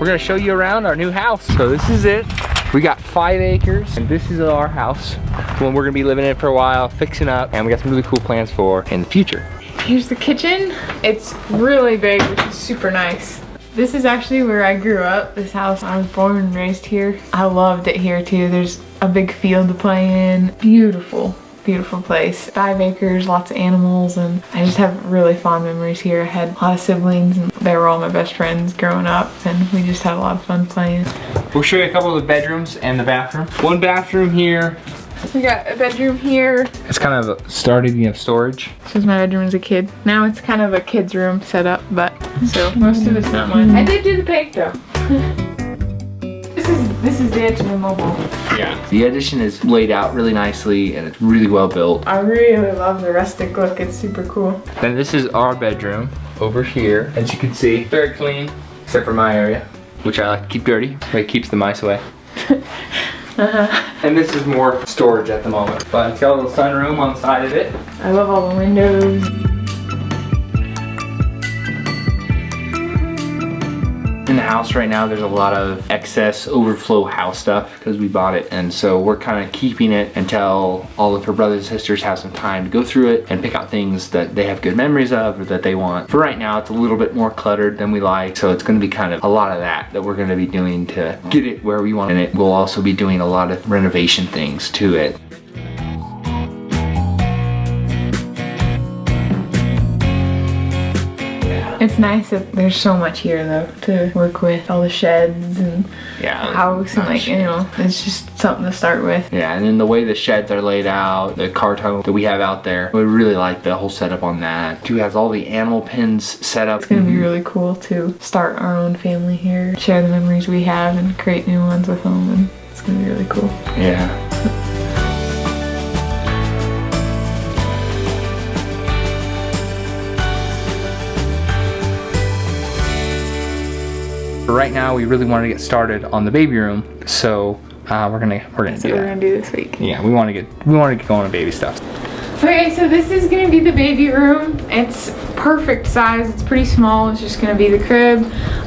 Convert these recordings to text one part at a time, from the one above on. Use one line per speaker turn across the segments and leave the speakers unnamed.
we're gonna show you around our new house. So this is it. We got 5 acres, and this is our house. One we're gonna be living in for a while, fixing up, and we got some really cool plans for in the future.
Here's the kitchen. It's really big, which is super nice. This is actually where I grew up, this house. I was born and raised here. I loved it here too. There's a big field to play in. Beautiful, beautiful place. 5 acres, lots of animals, and I just have really fond memories here. I had a lot of siblings, and they were all my best friends growing up, and we just had a lot of fun playing.
We'll show you a couple of the bedrooms and the bathroom. One bathroom here.
We got a bedroom here.
It's kind of starting of storage.
This was my bedroom as a kid. Now it's kind of a kid's room set up, but so most of it's not mine. I did do the paint though. This is the edge of the mobile.
Yeah. The addition is laid out really nicely and it's really well built.
I really love the rustic look. It's super cool.
Then this is our bedroom over here. As you can see, very clean, except for my area, which I like to keep dirty. It keeps the mice away. And this is more storage at the moment. But it's got a little sunroom on the side of it.
I love all the windows.
In the house right now, there's a lot of excess overflow house stuff because we bought it, and so we're kind of keeping it until all of her brothers and sisters have some time to go through it and pick out things that they have good memories of or that they want. For right now, it's a little bit more cluttered than we like, so it's going to be kind of a lot of that we're going to be doing to get it where we want it. We'll also be doing a lot of renovation things to it.
It's nice that there's so much here though to work with, all the sheds and house and like, you know, it's just something to start with.
Yeah, and then the way the sheds are laid out, the carton that we have out there, we really like the whole setup on that. Too has all the animal pens set up.
It's gonna be really cool to start our own family here, share the memories we have and create new ones with them, and it's gonna be really cool.
Yeah. Right now, we really want to get started on the baby room, so we're gonna
do that. We're gonna do this week.
Yeah, we want to get going on baby stuff.
Okay, so this is gonna be the baby room. It's perfect size. It's pretty small. It's just gonna be the crib,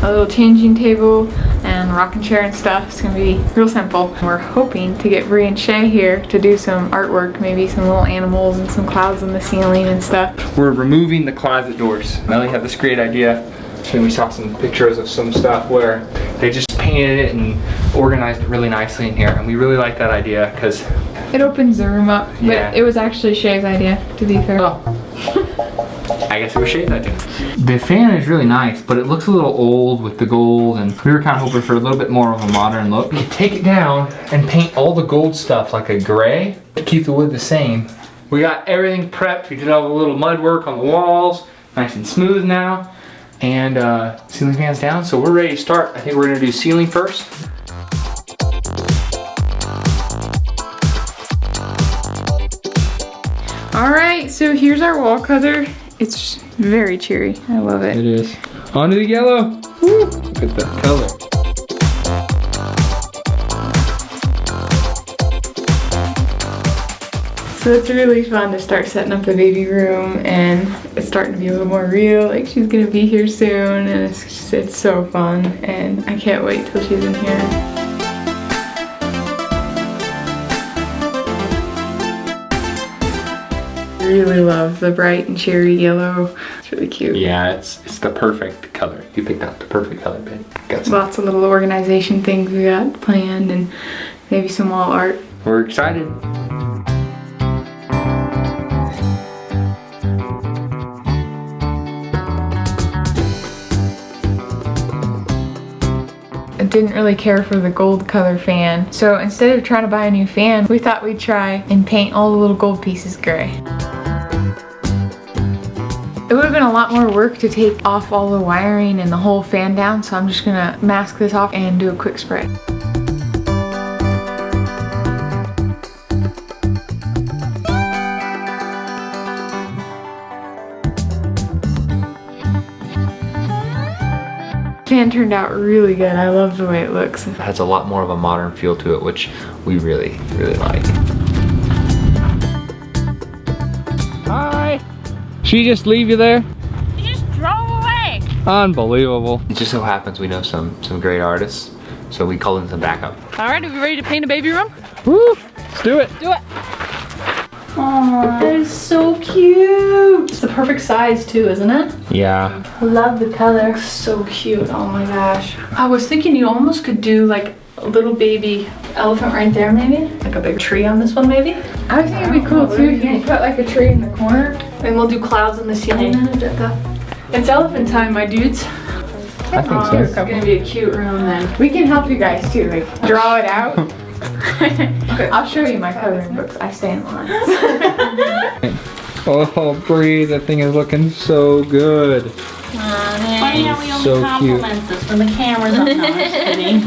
a little changing table, and rocking chair and stuff. It's gonna be real simple. We're hoping to get Bree and Shay here to do some artwork, maybe some little animals and some clouds on the ceiling and stuff.
We're removing the closet doors. Melly had this great idea. And we saw some pictures of some stuff where they just painted it and organized it really nicely in here, and we really like that idea because
it opens the room up.
Yeah.
But it was actually Shay's idea, to be fair.
Oh. I guess it was Shay's idea. The fan is really nice, but it looks a little old with the gold, and we were kind of hoping for a little bit more of a modern look. We could take it down and paint all the gold stuff like a gray to keep the wood the same. We got everything prepped. We did all the little mud work on the walls, nice and smooth now. And ceiling fans down, so we're ready to start. I think we're gonna do ceiling first.
All right, so here's our wall color. It's very cheery. I love it.
It is. On to the yellow. Woo! Look at that color.
So it's really fun to start setting up the baby room, and it's starting to be a little more real. Like, she's gonna be here soon, and it's so fun, and I can't wait till she's in here. I really love the bright and cherry yellow. It's really cute.
Yeah, it's the perfect color. You picked out the perfect color, babe.
Lots of little organization things we got planned, and maybe some wall art.
We're excited.
Didn't really care for the gold color fan, so instead of trying to buy a new fan, we thought we'd try and paint all the little gold pieces gray. It would have been a lot more work to take off all the wiring and the whole fan down, so I'm just gonna mask this off and do a quick spray. Fan turned out really good. I love the way it looks.
It has a lot more of a modern feel to it, which we really, really like. Hi! She just leave you there?
She just drove away.
Unbelievable. It just so happens we know some great artists, so we called in some backup.
All right, are we ready to paint a baby room?
Woo! Let's do it.
Do it. Aw, that is so cute. It's the perfect size too, isn't it?
Yeah.
I love the color. So cute. Oh my gosh. I was thinking you almost could do like a little baby elephant right there, maybe. Like a big tree on this one, maybe.
I think it'd be cool too if you put like a tree in the corner.
And we'll do clouds on the ceiling. It's elephant time, my dudes.
I think so.
It's gonna be a cute room then.
We can help you guys too, like draw it out. Okay. I'll show you my coloring books. I stay in line.
Oh, Bree, that thing is looking so good.
Funny how we
So
only compliments us when the camera's up. No, I'm just kidding.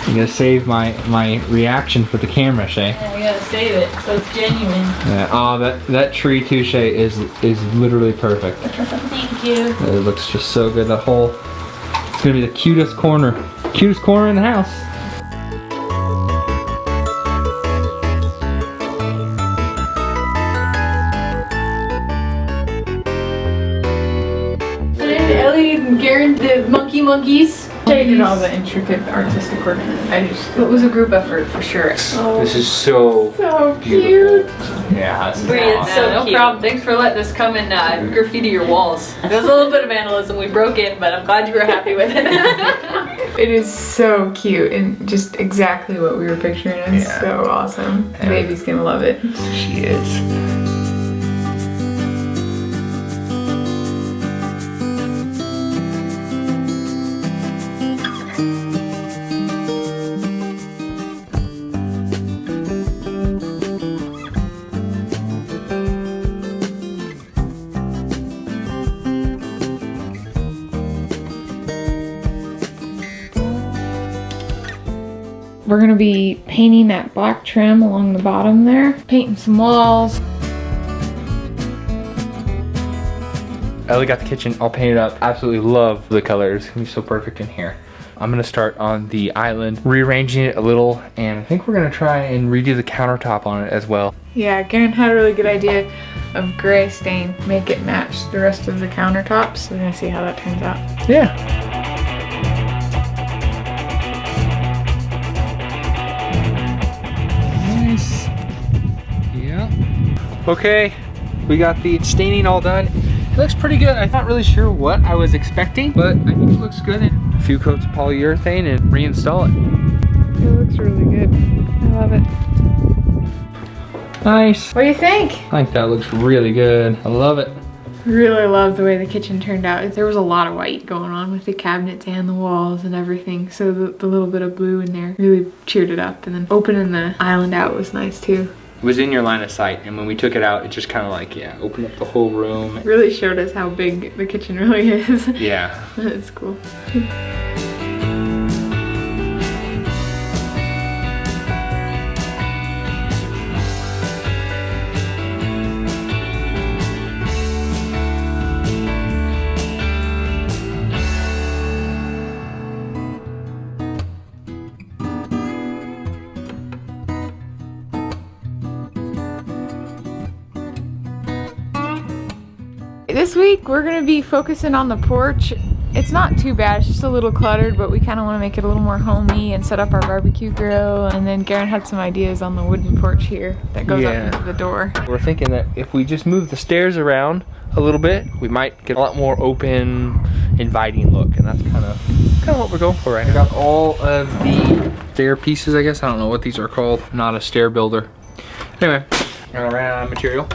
I'm gonna save my reaction for the camera, Shay.
Yeah, we gotta save it so it's genuine.
Yeah. Oh, that tree too, Shay, is literally perfect.
Thank you.
It looks just so good. That whole, it's gonna be the cutest corner in the house.
Ellie and Garen, the monkeys.
They did all the intricate artistic work. It was a group effort for sure.
Oh,
This is so
cute.
Yeah, this is
Bree, it's
awesome.
no problem. Thanks for letting us come and graffiti your walls. It was a little bit of vandalism. We broke in, but I'm glad you were happy with it.
It is so cute and just exactly what we were picturing. It's
Yeah.
so awesome.
Yeah.
Baby's gonna love it.
She is.
We're gonna be painting that black trim along the bottom there. Painting some walls.
Ellie got the kitchen all painted up. Absolutely love the colors. It's gonna be so perfect in here. I'm gonna start on the island, rearranging it a little, and I think we're gonna try and redo the countertop on it as well.
Yeah, Garen had a really good idea of gray stain. Make it match the rest of the countertops. We're gonna see how that turns out.
Yeah. Nice. Yeah. Okay, we got the staining all done. It looks pretty good. I'm not really sure what I was expecting, but I think it looks good. A few coats of polyurethane and reinstall it.
It looks really good. I love it.
Nice.
What do you think?
I think that looks really good. I love it.
Really love the way the kitchen turned out. There was a lot of white going on with the cabinets and the walls and everything. So the little bit of blue in there really cheered it up. And then opening the island out was nice too.
It was in your line of sight, and when we took it out, it just kind of like, yeah, opened up the whole room.
Really showed us how big the kitchen really is.
Yeah.
That's cool. This week we're gonna be focusing on the porch. It's not too bad, it's just a little cluttered, but we kind of want to make it a little more homey and set up our barbecue grill. And then Garen had some ideas on the wooden porch here that goes up into the door.
We're thinking that if we just move the stairs around a little bit, we might get a lot more open, inviting look, and that's kind of what we're going for right now. I got all of the stair pieces, I guess. I don't know what these are called. I'm not a stair builder. Anyway, I ran out of material,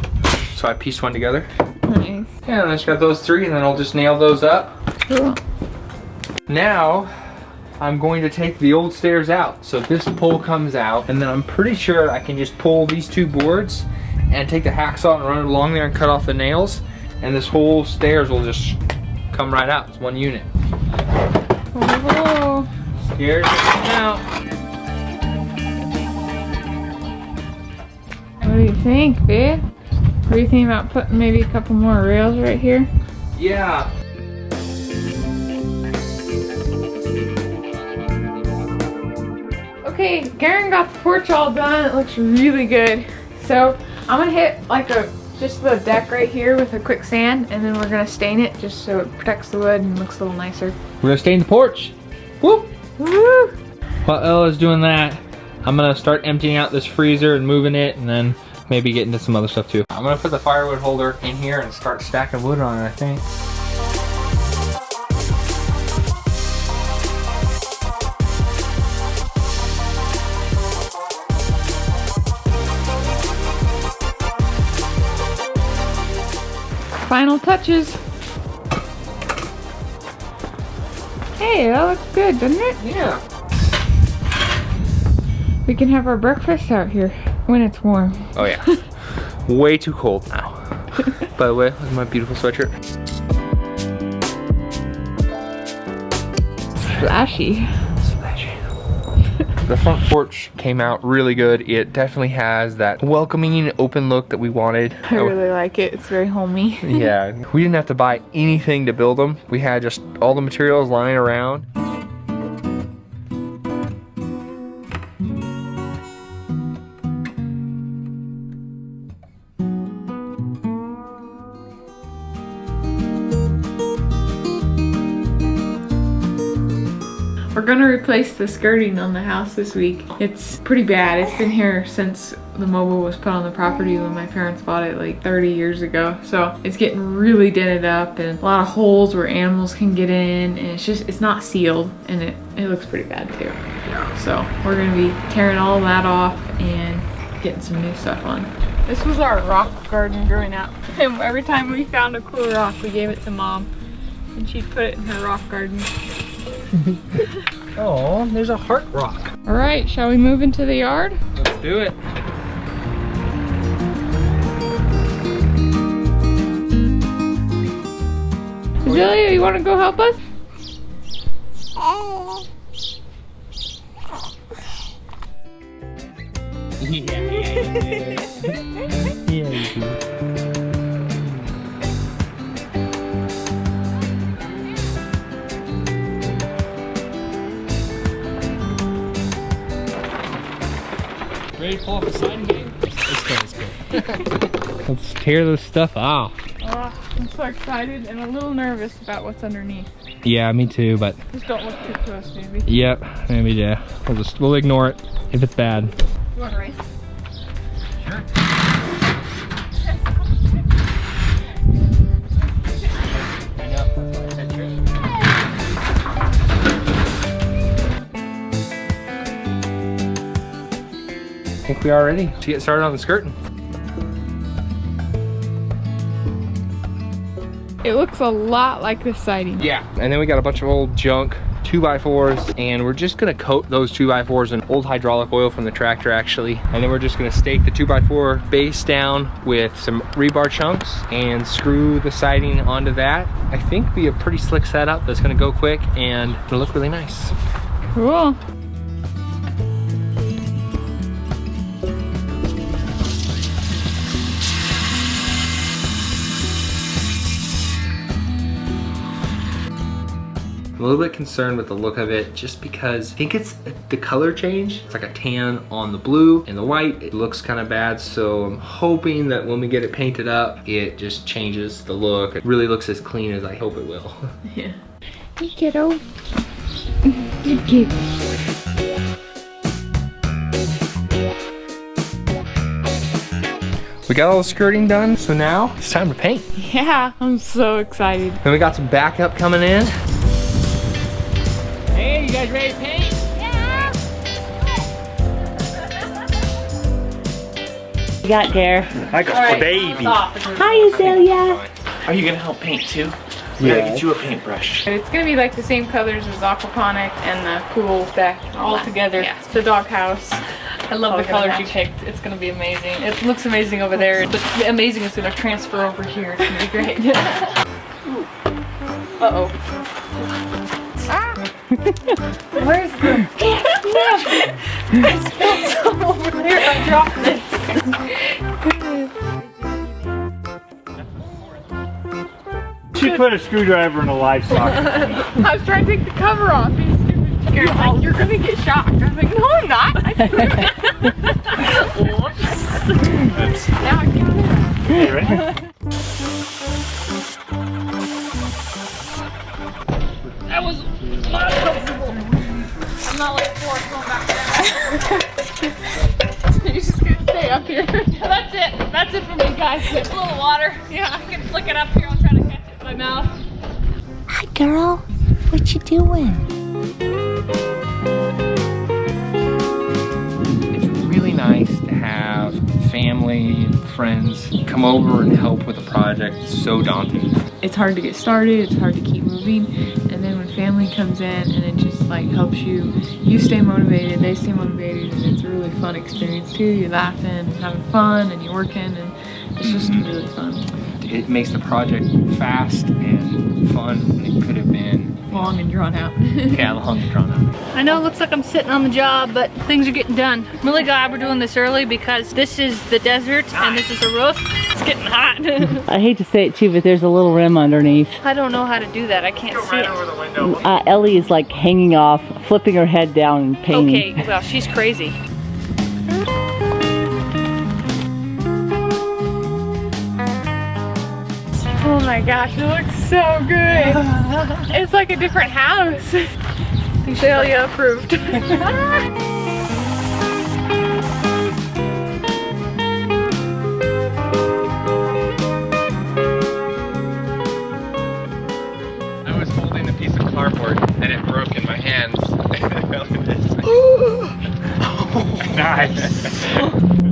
so I pieced one together.
Nice.
Yeah, and I just got those three, and then I'll just nail those up.
Cool.
Now, I'm going to take the old stairs out. So this pole comes out, and then I'm pretty sure I can just pull these two boards and take the hacksaw and run it along there and cut off the nails, and this whole stairs will just come right out. It's one unit.
Oh.
Stairs out.
What do you think, babe? What do you think about putting maybe a couple more rails right here?
Yeah.
Okay, Garen got the porch all done. It looks really good. So I'm gonna hit like a just the deck right here with a quick sand, and then we're gonna stain it just so it protects the wood and looks a little nicer.
We're gonna stain the porch. Whoop!
Woo!
While Ella's doing that, I'm gonna start emptying out this freezer and moving it, and then maybe get into some other stuff too. I'm gonna put the firewood holder in here and start stacking wood on it, I think.
Final touches. Hey, that looks good, doesn't it?
Yeah.
We can have our breakfast out here when it's warm.
Oh yeah. Way too cold now. By the way, look at my beautiful sweatshirt.
Flashy.
The front porch came out really good. It definitely has that welcoming, open look that we wanted.
I really like it. It's very homey.
Yeah, we didn't have to buy anything to build them. We had just all the materials lying around.
We're gonna replace the skirting on the house this week. It's pretty bad. It's been here since the mobile was put on the property when my parents bought it like 30 years ago. So it's getting really dented up and a lot of holes where animals can get in, and it's not sealed, and it looks pretty bad too. So we're gonna be tearing all that off and getting some new stuff on. This was our rock garden growing up. And every time we found a cool rock, we gave it to Mom, and she'd put it in her rock garden.
Oh, there's a heart rock.
All right, shall we move into the yard?
Let's do it.
Azealia, you want to go help us?
Ready to pull off the siding game? Let's go. Let's tear this stuff off.
Oh, I'm so excited and a little nervous about what's underneath.
Yeah, me too, but
Just don't look too close, maybe.
yep, maybe yeah. We'll ignore it if it's bad.
You want to race?
Sure. I think we are ready to get started on the skirting.
It looks a lot like the siding.
Yeah, and then we got a bunch of old junk 2x4s, and we're just gonna coat those 2x4s in old hydraulic oil from the tractor actually, and then we're just gonna stake the 2x4 base down with some rebar chunks and screw the siding onto that. I think be a pretty slick setup that's gonna go quick and it'll look really nice.
Cool.
I'm a little bit concerned with the look of it just because I think it's the color change. It's like a tan on the blue and the white. It looks kind of bad, so I'm hoping that when we get it painted up, it just changes the look. It really looks as clean as I hope it will.
Yeah. Hey, kiddo. Good kid.
We got all the skirting done, so now it's time to paint.
Yeah, I'm so excited.
And we got some backup coming in. Hey, you guys ready to paint?
Yeah. You got Dare.
I got baby.
Hi, Azalea.
Are you gonna help paint too? We gotta get you a paintbrush.
It's gonna be like the same colors as aquaponic and the pool deck all together. Yeah, it's the doghouse.
I love the colors you picked. It's gonna be amazing. It looks amazing over there, but the amazing is gonna transfer over here. It's gonna be great. Uh-oh. Ah! Where's the... I spilled some over there. I dropped this.
She put a screwdriver in a live socket.
I was trying to take the cover off. These stupid Garen's like, you're gonna get shocked. I was like, no, I'm not. I threw it. Whoops.
Oops.
Now I can't do it.
Okay, ready?
You're just gonna stay up here.
That's it. That's it for me, guys. A little water. Yeah, I can flick it up here. I'll try to catch it with my mouth.
Hi, girl. What you doing?
It's really nice to have family and friends come over and help with a project. It's so daunting.
It's hard to get started, it's hard to keep moving, and then when family comes in and it just like helps you stay motivated, they stay motivated, and it's a really fun experience too. You're laughing, having fun, and you're working, and it's just really fun.
It makes the project fast and fun when it could have been
Long and drawn out.
yeah, long and drawn out.
I know it looks like I'm sitting on the job, but things are getting done. I'm really glad we're doing this early because this is the desert and this is a roof. It's getting hot.
I hate to say it too, but there's a little rim underneath.
I don't know how to do that. I can't see it.
Over the window.
Ellie is like hanging off, flipping her head down and painting.
Okay, well, she's crazy.
Oh my gosh, it looks so good. It's like a different house. Celia approved.
I was holding a piece of cardboard and it broke in my hands.
Nice.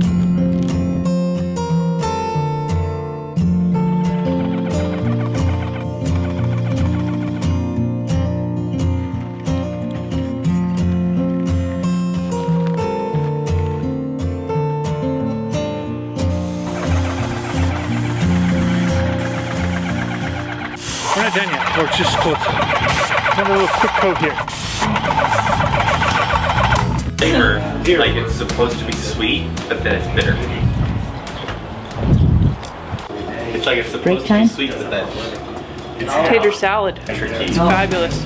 We're not done yet. We're just close. Another little quick coat here.
Flavor, like it's supposed to be sweet, but then it's bitter. It's like it's supposed to be sweet, but then it's
Tater salad.
tricky.
It's fabulous.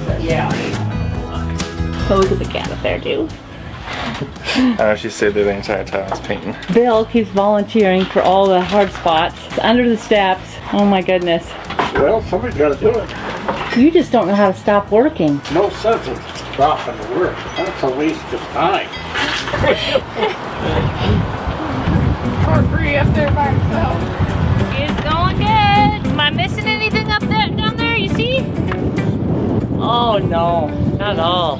Pose of the cat up there, too.
I know she stayed there the entire time I was painting.
Bill keeps volunteering for all the hard spots. It's under the steps. Oh my goodness.
Well, somebody's got to do it.
You just don't know how to stop working.
No sense of stopping the work. That's a waste of time.
For free up there by himself.
It's going good. Am I missing anything up there, down there? You see?
Oh no, not at all.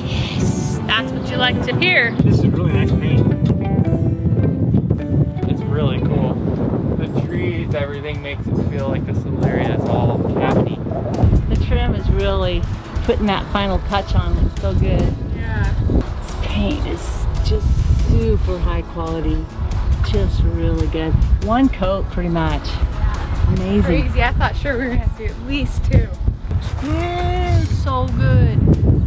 Yes, that's what you like to hear.
This is really nice paint.
It's really cool. The trees, everything makes it feel like this little area is all happy.
The trim is really putting that final touch on. It's so good.
Yeah.
This paint is just super high quality. Just really good. One coat pretty much. Amazing.
Crazy. I thought sure we were gonna have to do at least two.
So good.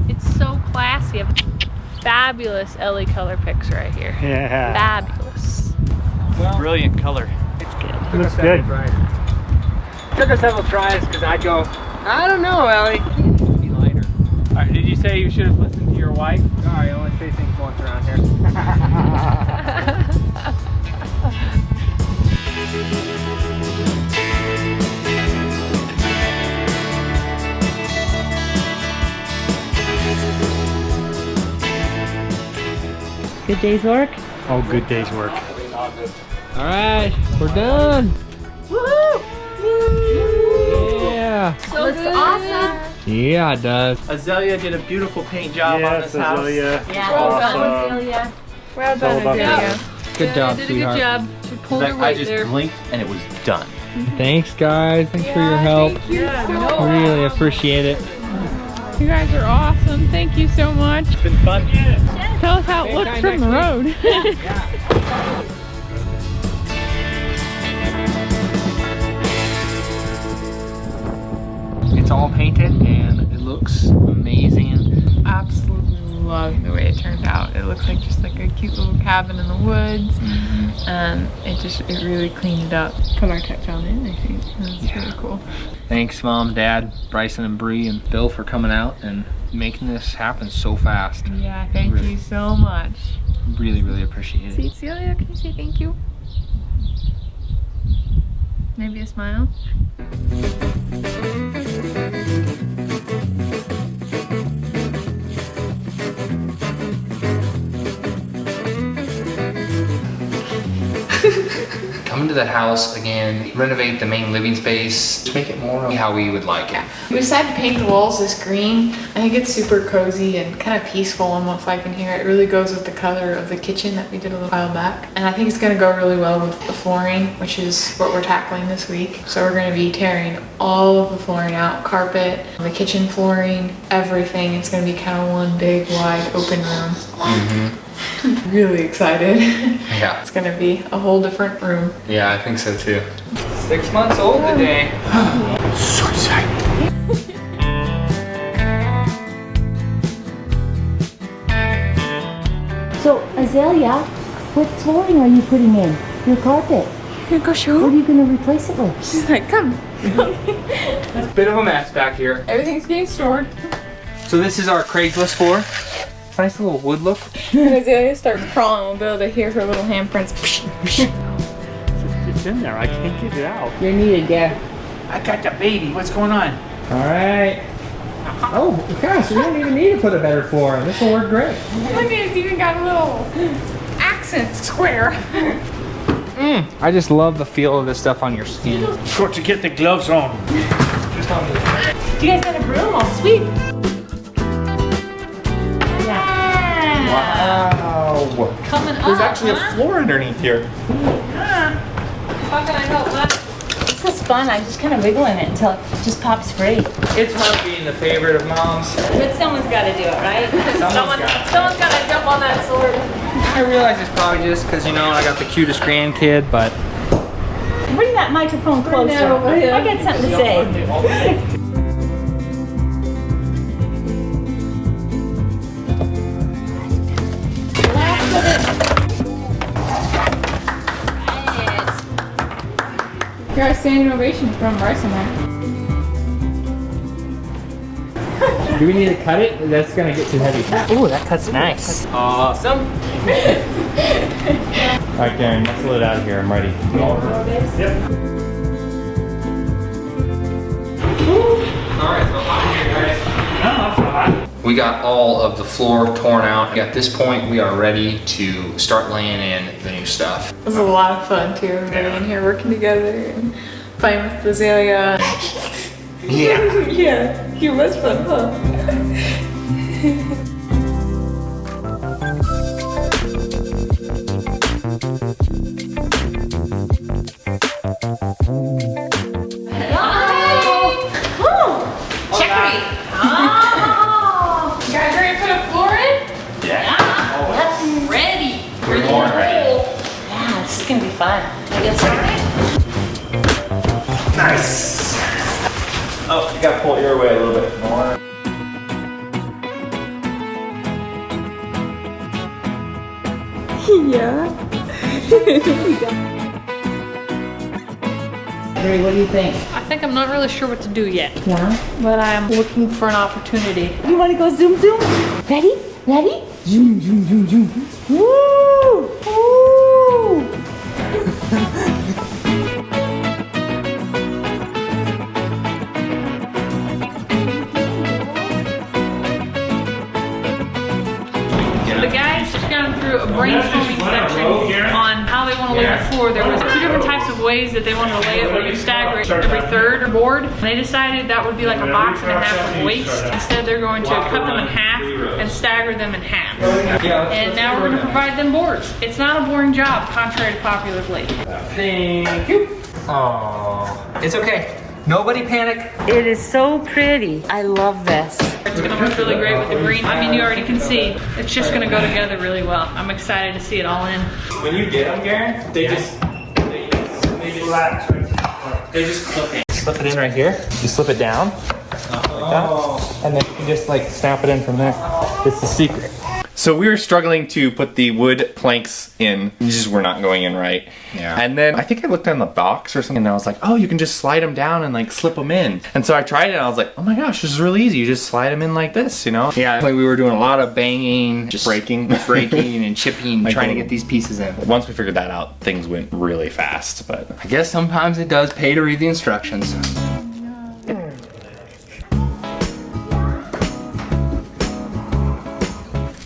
It's so classy. I have a fabulous Ellie color picks right here.
Yeah.
Fabulous.
Brilliant color.
It's good.
Looks good.
Took us several tries because I'd go, I don't know, Ellie. It needs to be lighter. All right, did you say you should have listened to your wife? Sorry, I only say things once around here.
Good day's work.
Oh, good day's work.
All right, we're done.
Woohoo!
Yeah.
So looks awesome.
Yeah, it does.
Azalea did a beautiful paint job on this house.
Azalea.
Yeah,
Awesome.
Azalea.
Well
It's all
done,
about
Azalea.
Good job,
Did a
sweetheart.
good job. She pulled her
I
weight
just
there.
blinked and it was done.
Thanks, guys. Thanks for your help.
Thank you so much.
Really appreciate it.
You guys are awesome. Thank you so much.
It's been fun.
Tell us how it looks from the road.
It's all painted and it looks amazing.
Absolutely love the way it turned out. It looks like just like a cute little cabin in the woods. And it really cleaned it up. Put our touch on it, I think. That's really cool.
Thanks, Mom, Dad, Bryson, and Bree, and Bill for coming out and making this happen so fast.
Yeah, thank you so much.
Really, really appreciate
See,
it.
Celia, can you say thank you? Maybe a smile?
come into the house again, renovate the main living space, just make it more how we would like it.
We decided to paint the walls this green. I think it's super cozy and kind of peaceful almost like in here. It really goes with the color of the kitchen that we did a little while back. And I think it's gonna go really well with the flooring, which is what we're tackling this week. So we're gonna be tearing all of the flooring out, carpet, the kitchen flooring, everything. It's gonna be kind of one big wide open room. Really excited.
Yeah.
It's gonna be a whole different room.
Yeah, I think so too. 6 months old today. So excited.
So, Azalea, what flooring are you putting in? Your carpet?
Here, go show
What are you going to replace it with?
She's like, come.
It's a bit of a mess back here.
Everything's getting stored.
So this is our Craigslist floor. Nice little wood look.
When Azalea starts crawling, we'll be able to hear her little handprints.
It's in there. I can't get it out.
You're needed, Garen.
I got the baby. What's going on?
All right. Oh gosh, we don't even need to put a better floor in. This will work great.
Look, it's even got a little accent square.
I just love the feel of this stuff on your skin.
Got to get the gloves on.
Just on the
You guys got a broom? Oh, sweet. Yeah.
Wow.
Coming up.
There's actually a floor underneath here.
How can I help that?
This is fun. I'm just kind of wiggling it until it just pops free.
It's hard being the favorite of moms.
But someone's got to do it, right?
Someone's gotta jump on that sword.
I realize it's probably just because, you know, I got the cutest grandkid, but...
Bring that microphone closer. I got something to say.
Here, a standing ovation from Bryce and I.
Do we need to cut it? That's gonna get too heavy. Ooh, that cut's nice. Awesome.
Alright, Garen, muscle it out of here. I'm ready. Yep.
Alright, so hot in here, guys.
No, that's not hot.
We got all of the floor torn out. At this point, we are ready to start laying in the new stuff.
It was a lot of fun too, everybody in here working together and playing with Azalea.
Yeah.
Yeah, it was fun, huh? You guys ready to put a floor in?
Ready.
We're
born ready.
Yeah, this is going to be fun. Can I get started?
Nice. Oh, you gotta pull your way a little bit more.
Mary, what do you think?
I think I'm not really sure what to do yet,
Yeah?
but I'm looking for an opportunity.
You want to go zoom zoom? Ready? Ready? Zoom zoom zoom zoom. Woo! Woo!
The guys just gone through a brainstorming section on how they want to lay the floor. There was 2 different types of ways that they wanted to lay it. We could stagger it every third board. And they decided that would be like a box and a half of waste. Instead, they're going to cut them in half and stagger them in half. And now we're going to provide them boards. It's not a boring job, contrary to popular belief.
Thank you. Oh, it's okay. Nobody panic.
It is so pretty. I love this.
It's going to look really great with the green. I mean, you already can see. It's just going to go together really well. I'm excited to see it all in.
When you get them, Garen, they just clip it. Slip it in right here. You slip it down, like that, and then you can just like snap it in from there. It's the secret.
So we were struggling to put the wood planks in. These just were not going in right.
Yeah.
And then I think I looked on the box or something and I was like, oh, you can just slide them down and like slip them in. And so I tried it and I was like, oh my gosh, this is really easy. You just slide them in like this, you know?
Yeah, like we were doing a lot of banging, just
Breaking.
breaking and chipping,
Like
trying to
a-
get these pieces in.
Once we figured that out, things went really fast, but
I guess sometimes it does pay to read the instructions.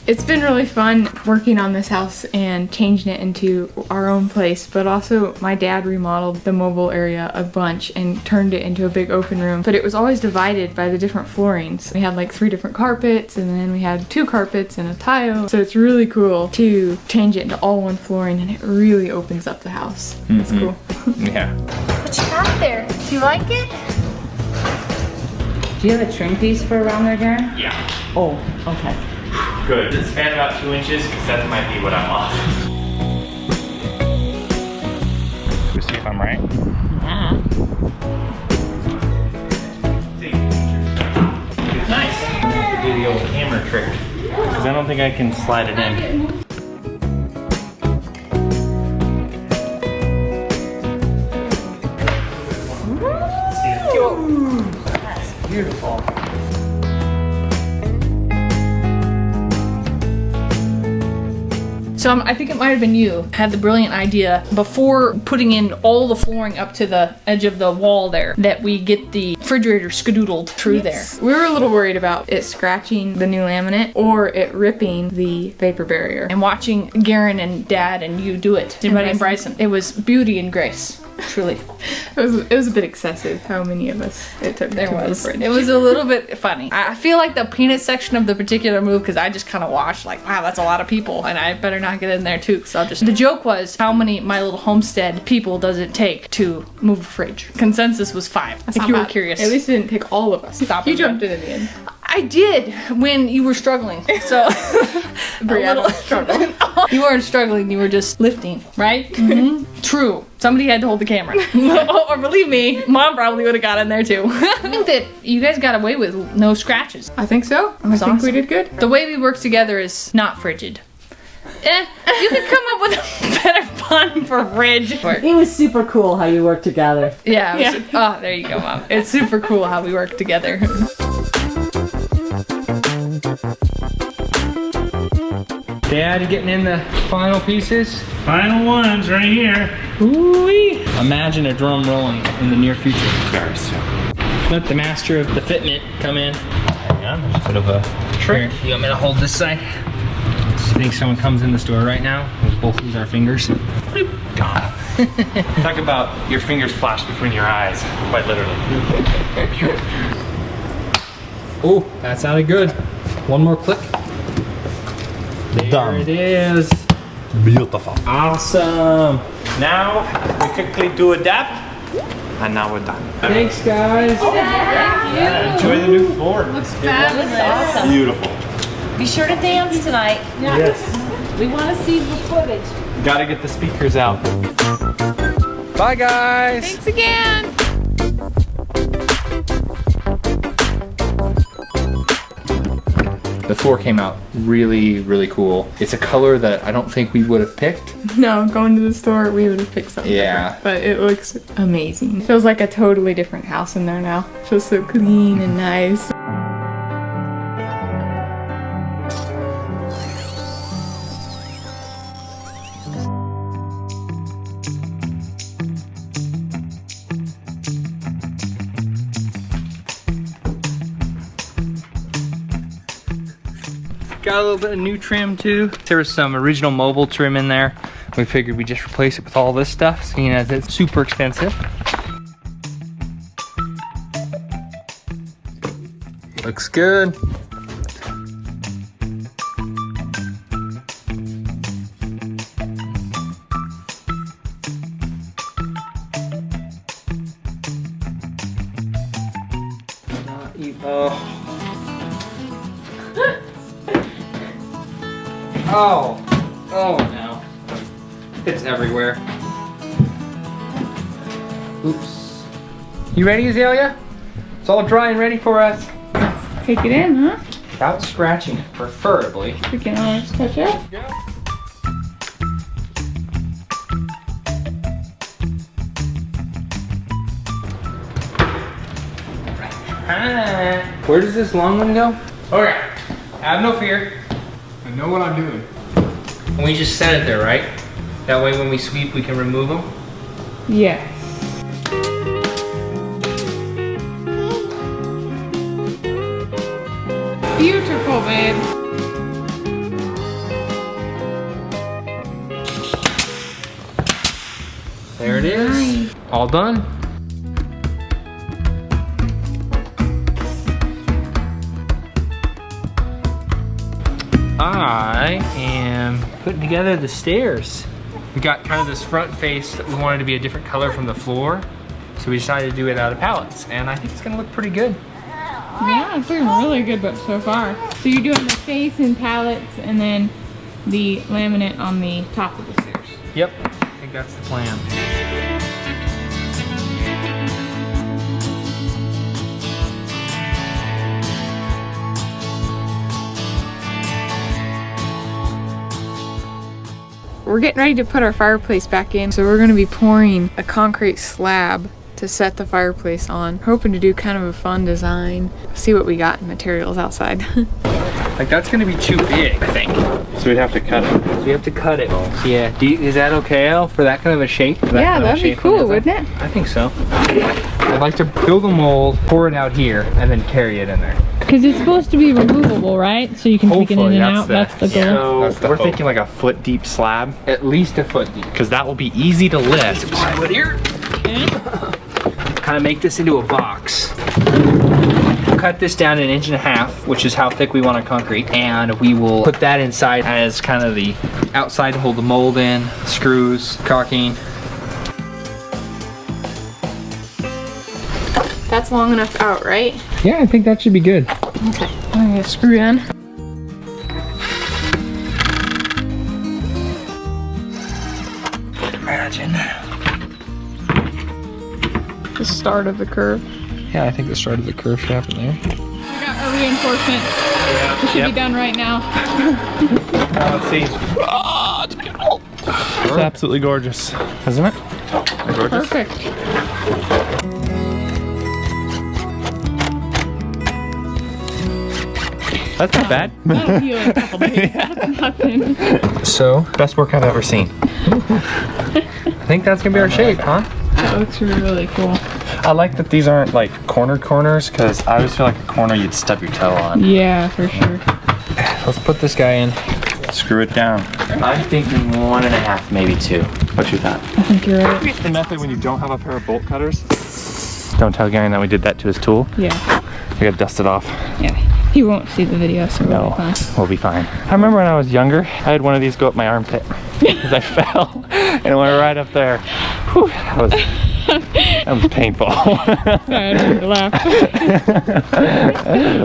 It's been really fun working on this house and changing it into our own place, but also my dad remodeled the mobile area a bunch and turned it into a big open room, but it was always divided by the different floorings. We had like 3 different carpets, and then we had 2 carpets and a tile, so it's really cool to change it into all one flooring, and it really opens up the house. It's cool.
Yeah.
What you got there? Do you like it?
Do you have a trim piece for around there, Garen?
Yeah.
Oh, okay.
Good. Does it span about 2 inches? Because that might be what I'm off. Let's see if I'm right.
Yeah.
It's nice. I have to do the old hammer trick. Because I don't think I can slide it in.
That's beautiful.
So I think it might have been you had the brilliant idea before putting in all the flooring up to the edge of the wall there that we get the refrigerator skedoodled through there.
We were a little worried about it scratching the new laminate or it ripping the vapor barrier.
And watching Garen and Dad and you do it, everybody and Bryson, it was beauty and grace, truly.
It was a bit excessive how many of us it took.
There
to move
was.
the fridge.
It was a little bit funny. I feel like the peanut section of the particular move, because I just kind of watched like, wow, that's a lot of people, and I better not get in there too. So I'll just. The joke was, how many My Little Homestead people does it take to move a fridge? Consensus was 5.
That's
if
not
you were
bad.
curious.
At least it didn't take all of us.
Stop
You
it,
jumped
man.
in at the end.
I did when you were struggling. So
Brianna was struggling.
You weren't struggling. You were just lifting, right? True. Somebody had to hold the camera. Or believe me, Mom probably would have got in there too. I think that you guys got away with no scratches.
I think so. I think
awesome.
we did good.
The way we work together is not frigid. You could come up with a better pun for fridge.
It was super cool how you worked together.
Yeah. It was, oh, there you go, Mom. It's super cool how we work together.
Dad, you getting in the final pieces?
Final ones right here.
Ooh-wee. Imagine a drum rolling in the near future.
Very soon.
Let the master of the fitment come in. Hang on, there's a bit of a trick. Here, you want me to hold this side? I think someone comes in the store right now. We'll both use our fingers.
Gone. Talk about your fingers flash between your eyes. Quite literally.
Oh, that sounded good. One more click. There
Done.
it is.
Beautiful.
Awesome.
Now we quickly do a dab. And now we're done.
Thanks, guys.
Enjoy the new floor.
Awesome.
Beautiful.
Be sure to dance tonight.
Yes.
We want to see the footage.
Gotta get the speakers out.
Bye, guys.
Thanks again.
The floor came out really, really cool. It's a color that I don't think we would have picked.
No, going to the store, we would have picked something
Yeah.
different. But it looks amazing. It feels like a totally different house in there now. It feels so clean and nice.
Got a little bit of new trim too. There was some original mobile trim in there. We figured we'd just replace it with all this stuff, seeing as it's super expensive. Looks good. Oh no. It's everywhere. Oops. You ready, Azalea? It's all dry and ready for us.
Take it in, huh?
Without scratching it, preferably.
We can always touch it.
Where does this long one go? Okay. Have no fear. I know what I'm doing. And we just set it there, right? That way when we sweep, we can remove them?
Yes. Beautiful, babe.
There it is. All done. I am putting together the stairs. We got kind of this front face that we wanted to be a different color from the floor. So we decided to do it out of pallets, and I think it's gonna look pretty good.
Yeah, it's looking really good but so far. So you're doing the face in pallets and then the laminate on the top of the stairs.
Yep, I think that's the plan.
We're getting ready to put our fireplace back in, so we're gonna be pouring a concrete slab to set the fireplace on. Hoping to do kind of a fun design. See what we got in materials outside.
Like that's gonna be too big, I think.
So we'd have to cut it.
So we have to cut it. Yeah, is that okay, Al, for that kind of a shape?
Yeah, that'd be cool, wouldn't it?
I think so. I'd like to build a mold, pour it out here, and then carry it in there.
Because it's supposed to be removable, right? So you can take it in and out. That's the goal.
So we're thinking like a foot deep slab.
At least a foot deep.
Because that will be easy to lift.
Plywood here. Kind of make this into a box. Cut this down 1.5 inches, which is how thick we want our concrete, and we will put that inside as kind of the outside to hold the mold in, screws, caulking.
That's long enough out, right?
Yeah, I think that should be good.
Okay, I'm gonna screw in.
Imagine.
The start of the curve.
Yeah, I think the start of the curve should happen there.
We got our reinforcements.
Yeah.
It should be done right now.
Let's see. Oh, it's beautiful. It's absolutely gorgeous, isn't it? Gorgeous.
Perfect.
That's not bad.
That'll heal in a couple days. That's nothing.
So,
Best work I've ever seen.
I think that's gonna be our shape, huh?
That looks really cool.
I like that these aren't like corners, because I always feel like a corner you'd stub your toe on.
Yeah, for sure.
Let's put this guy in.
Screw it down. I'm thinking 1.5, maybe 2. What you thought?
I think you're right.
It's the method when you don't have a pair of bolt cutters. Don't tell Garen that we did that to his tool.
Yeah.
We gotta dust it off.
Yeah. He won't see the video, so we'll be fine.
We'll be fine. I remember when I was younger, I had one of these go up my armpit because I fell and it went right up there. Whew, that was painful.
Sorry, I didn't laugh.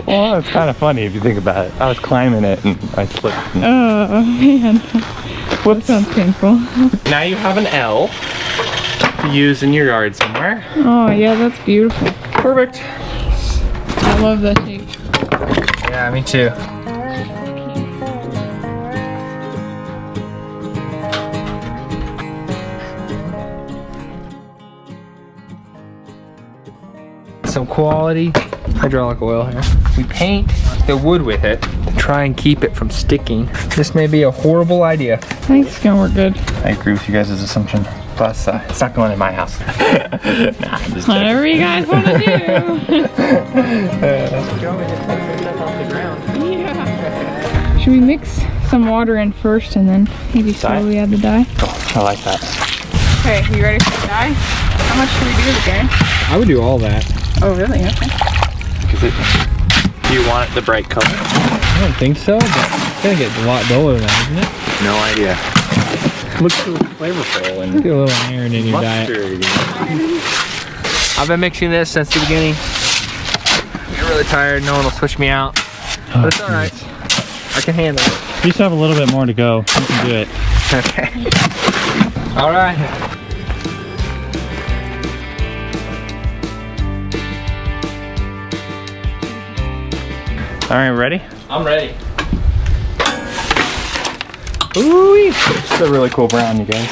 Well, it's kind of funny if you think about it. I was climbing it and I slipped.
Oh, man. That sounds painful.
Now you have an L to use in your yard somewhere.
Oh, yeah, that's beautiful.
Perfect.
I love that shape.
Yeah, me too. Some quality hydraulic oil here. We paint the wood with it to try and keep it from sticking. This may be a horrible idea.
I think it's gonna work good.
I agree with you guys' assumption. Plus, it's not going in my house. Nah, I'm just joking.
Whatever you guys want to do. Yeah. Should we mix some water in first and then maybe slowly add the dye?
Oh, I like that.
Okay, you ready for the dye? How much should we do again?
I would do all that.
Oh, really? Okay.
Do you want it the bright color?
I don't think so, but it's gonna get a lot duller now, isn't it?
No idea. Looks so flavorful and
Get a little iron in your diet. I've been mixing this since the beginning. I get really tired, no one will switch me out. But it's alright. I can handle it.
You still have a little bit more to go. You can do it.
Okay. Alright.
All right, ready?
I'm ready.
Ooh, it's a really cool brown, you guys.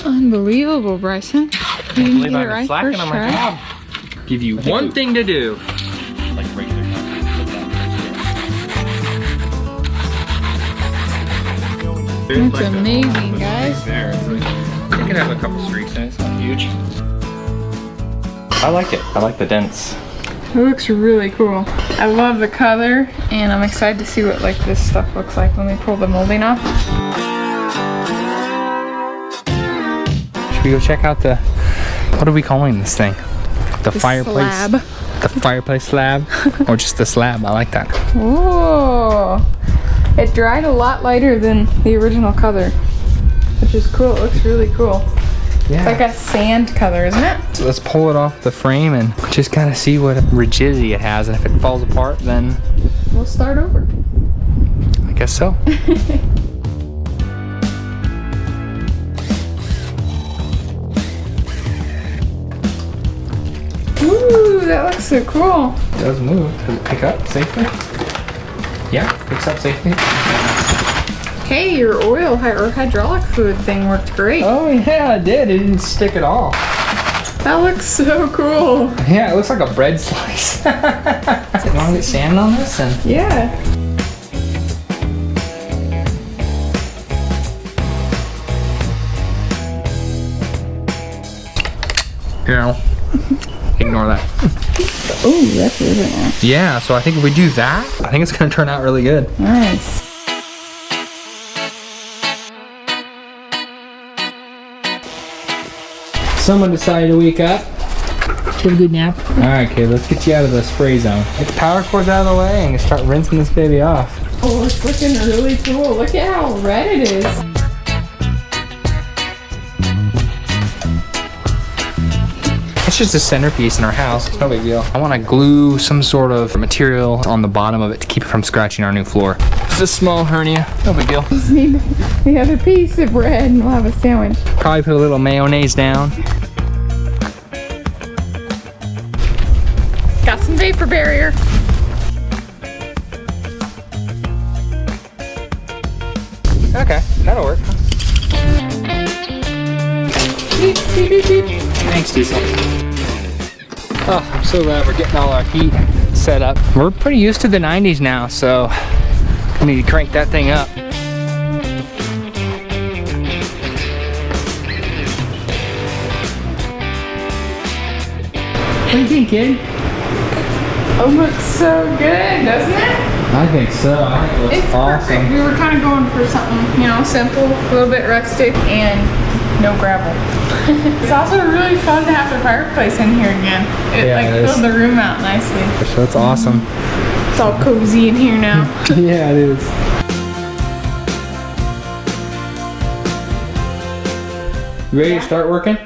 Unbelievable, Bryson. You didn't get it right first try.
Give you one thing to do.
Like regular.
That's amazing, guys.
You can have a couple streaks in it, it's not huge.
I like it. I like the dents.
It looks really cool. I love the color, and I'm excited to see what like this stuff looks like when we pull the molding off.
Should we go check out the, what are we calling this thing? The fireplace?
Slab.
The fireplace slab? Or just the slab, I like that.
Whoa. It dried a lot lighter than the original color, which is cool. It looks really cool.
Yeah.
It's like a sand color, isn't it?
So let's pull it off the frame and just kind of see what rigidity it has, and if it falls apart, then
We'll start over.
I guess so.
Ooh, that looks so cool.
It does move. Does it pick up safely? Yeah, picks up safely.
Hey, your oil or hydraulic fluid thing worked great.
Oh yeah, it did. It didn't stick at all.
That looks so cool.
Yeah, it looks like a bread slice. You want to get sand on this? And
Yeah.
you know, ignore that.
Oh, that's really nice.
Yeah, so I think if we do that, I think it's gonna turn out really good.
Nice.
Someone decided to wake up. Have a good nap. All right, kid, let's get you out of the spray zone. Get the power cords out of the way and start rinsing this baby off.
Oh, it's looking really cool. Look at how red it is.
It's just a centerpiece in our house. It's no big deal. I want to glue some sort of material on the bottom of it to keep it from scratching our new floor. It's a small hernia. No big deal.
Just need the other piece of bread and we'll have a sandwich.
Probably put a little mayonnaise down.
Got some vapor barrier.
Okay, that'll work.
Beep, beep, beep, beep.
Thanks, Diesel. Oh, I'm so glad we're getting all our heat set up. We're pretty used to the 90s now, so we need to crank that thing up. What do you think, kid?
Oh, looks so good, doesn't it?
I think so. I think it looks
It's
awesome.
perfect. We were kind of going for something, you know, simple, a little bit rustic, and no gravel. It's also really fun to have the fireplace in here again. It
Yeah,
like
it is.
filled the room out nicely.
So that's awesome.
It's all cozy in here now.
Yeah, it is. You ready to start working?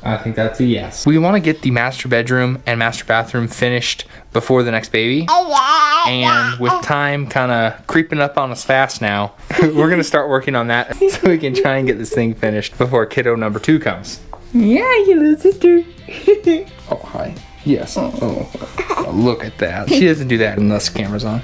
I think that's a yes. We want to get the master bedroom and master bathroom finished before the next baby. And with time kind of creeping up on us fast now, we're going to start working on that so we can try and get this thing finished before kiddo number 2 comes.
Yeah, you little sister.
Oh, hi. Yes. Oh, look at that. She doesn't do that unless the camera's on.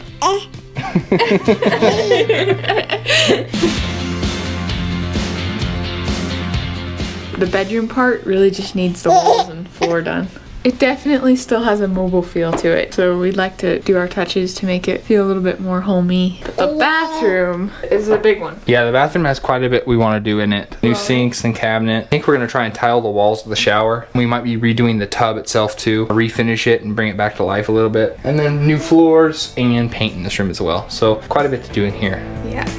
The bedroom part really just needs the walls and floor done. It definitely still has a mobile feel to it, so we'd like to do our touches to make it feel a little bit more homey. But the bathroom is a big one.
Yeah, the bathroom has quite a bit we want to do in it. New sinks and cabinet. I think we're going to try and tile the walls of the shower. We might be redoing the tub itself too. Refinish it and bring it back to life a little bit. And then new floors and paint in this room as well. So quite a bit to do in here.
Yeah.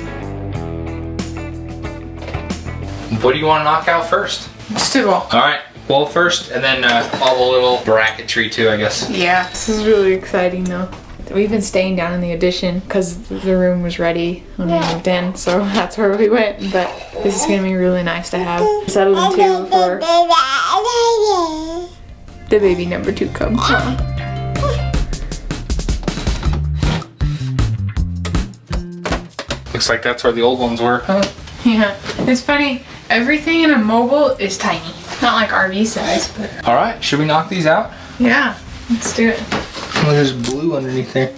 What do you want to knock out first?
Just a wall.
All right, wall first, and then all the little bracketry too, I guess.
Yeah, this is really exciting though. We've been staying down in the addition because the room was ready when we moved in, so that's where we went. But this is gonna be really nice to have settled into before the baby number 2 comes.
Looks like that's where the old ones were.
Yeah, it's funny. Everything in a mobile is tiny, not like RV size, but
All right, should we knock these out?
yeah, let's do it.
Oh, there's blue underneath there.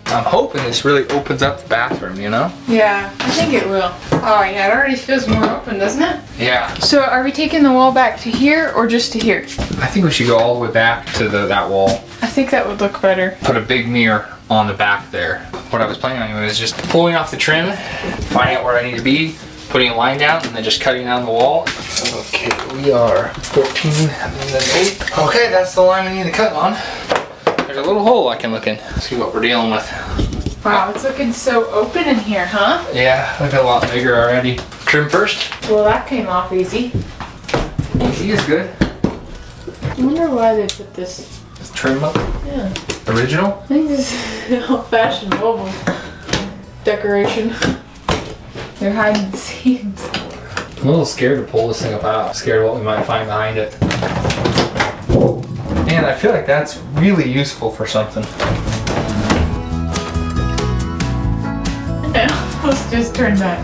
I'm hoping this really opens up the bathroom, you know?
Yeah, I think it will. Oh yeah, it already feels more open, doesn't it?
Yeah.
So are we taking the wall back to here or just to here?
I think we should go all the way back to that wall.
I think that would look better.
Put a big mirror on the back there. What I was planning on was just pulling off the trim, finding out where I need to be, putting a line down, and then just cutting down the wall. Okay, we are 14 and then 8. Okay, that's the line we need to cut on. There's a little hole I can look in. See what we're dealing with.
Wow, it's looking so open in here, huh?
Yeah, look a lot bigger already. Trim first.
Well, that came off easy.
Easy is good.
I wonder why they put this.
Trim up.
Yeah.
Original.
I think this is old-fashioned mobile decoration. They're hiding the seams.
I'm a little scared to pull this thing apart. I'm scared of what we might find behind it. Man, I feel like that's really useful for something.
Let's just turn back.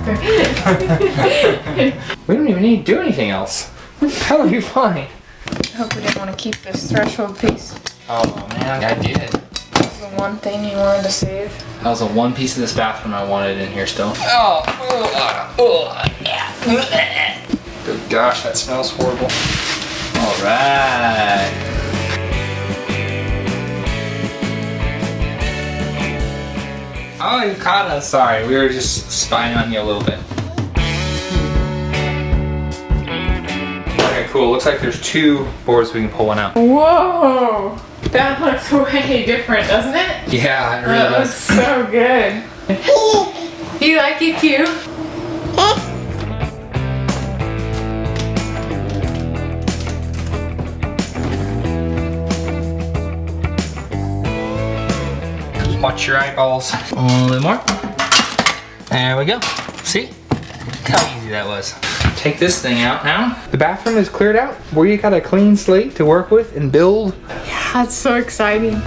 We don't even need to do anything else. That'll be fine.
I hope we didn't want to keep this threshold piece.
Oh man, I did.
That's the one thing you wanted to save.
That was the one piece of this bathroom I wanted in here still. Good gosh, that smells horrible. All right. Oh, you caught us. Sorry, we were just spying on you a little bit. Okay, cool. Looks like there's 2 boards we can pull one out.
Whoa! That looks way different, doesn't it?
Yeah, it really
That
does.
looks so good. You like it too?
Watch your eyeballs. A little bit more. There we go. See? Look how easy that was. Take this thing out now. The bathroom is cleared out. We got a clean slate to work with and build.
Yeah, that's so exciting.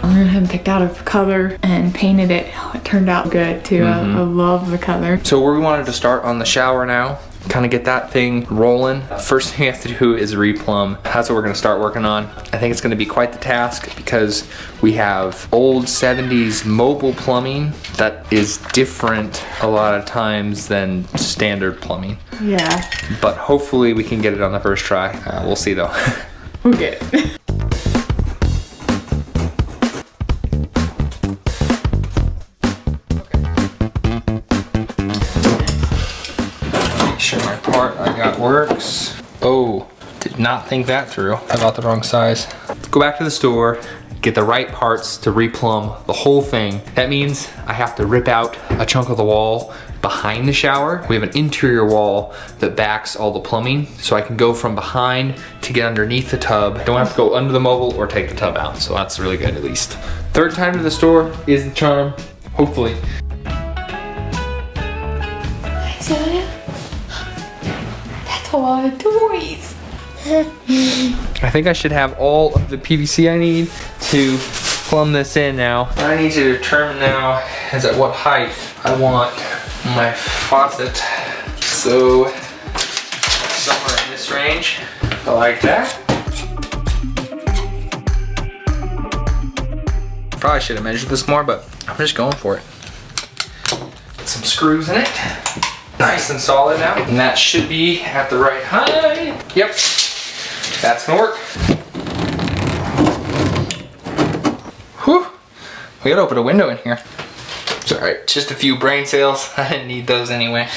I haven't picked out a color and painted it. Oh, it turned out good too. I love the color.
So we wanted to start on the shower now. Kind of get that thing rolling. First thing we have to do is replumb. That's what we're gonna start working on. I think it's gonna be quite the task because we have old 70s mobile plumbing that is different a lot of times than standard plumbing.
Yeah,
But hopefully we can get it on the first try. We'll see though.
we'll get it.
Make sure my part I got works. Oh, did not think that through. I got the wrong size. Let's go back to the store, get the right parts to replumb the whole thing. That means I have to rip out a chunk of the wall behind the shower. We have an interior wall that backs all the plumbing, so I can go from behind to get underneath the tub. Don't have to go under the mobile or take the tub out, so that's really good at least. Third time to the store is the charm, hopefully.
That's a lot of toys.
I think I should have all of the PVC I need to plumb this in now. I need to determine now is at what height I want my faucet. So somewhere in this range, I like that. Probably should have measured this more, but I'm just going for it. Put some screws in it. Nice and solid now. And that should be at the right height. Yep, that's gonna work. Whew, we gotta open a window in here. It's all right, just a few brain cells. I didn't need those anyway.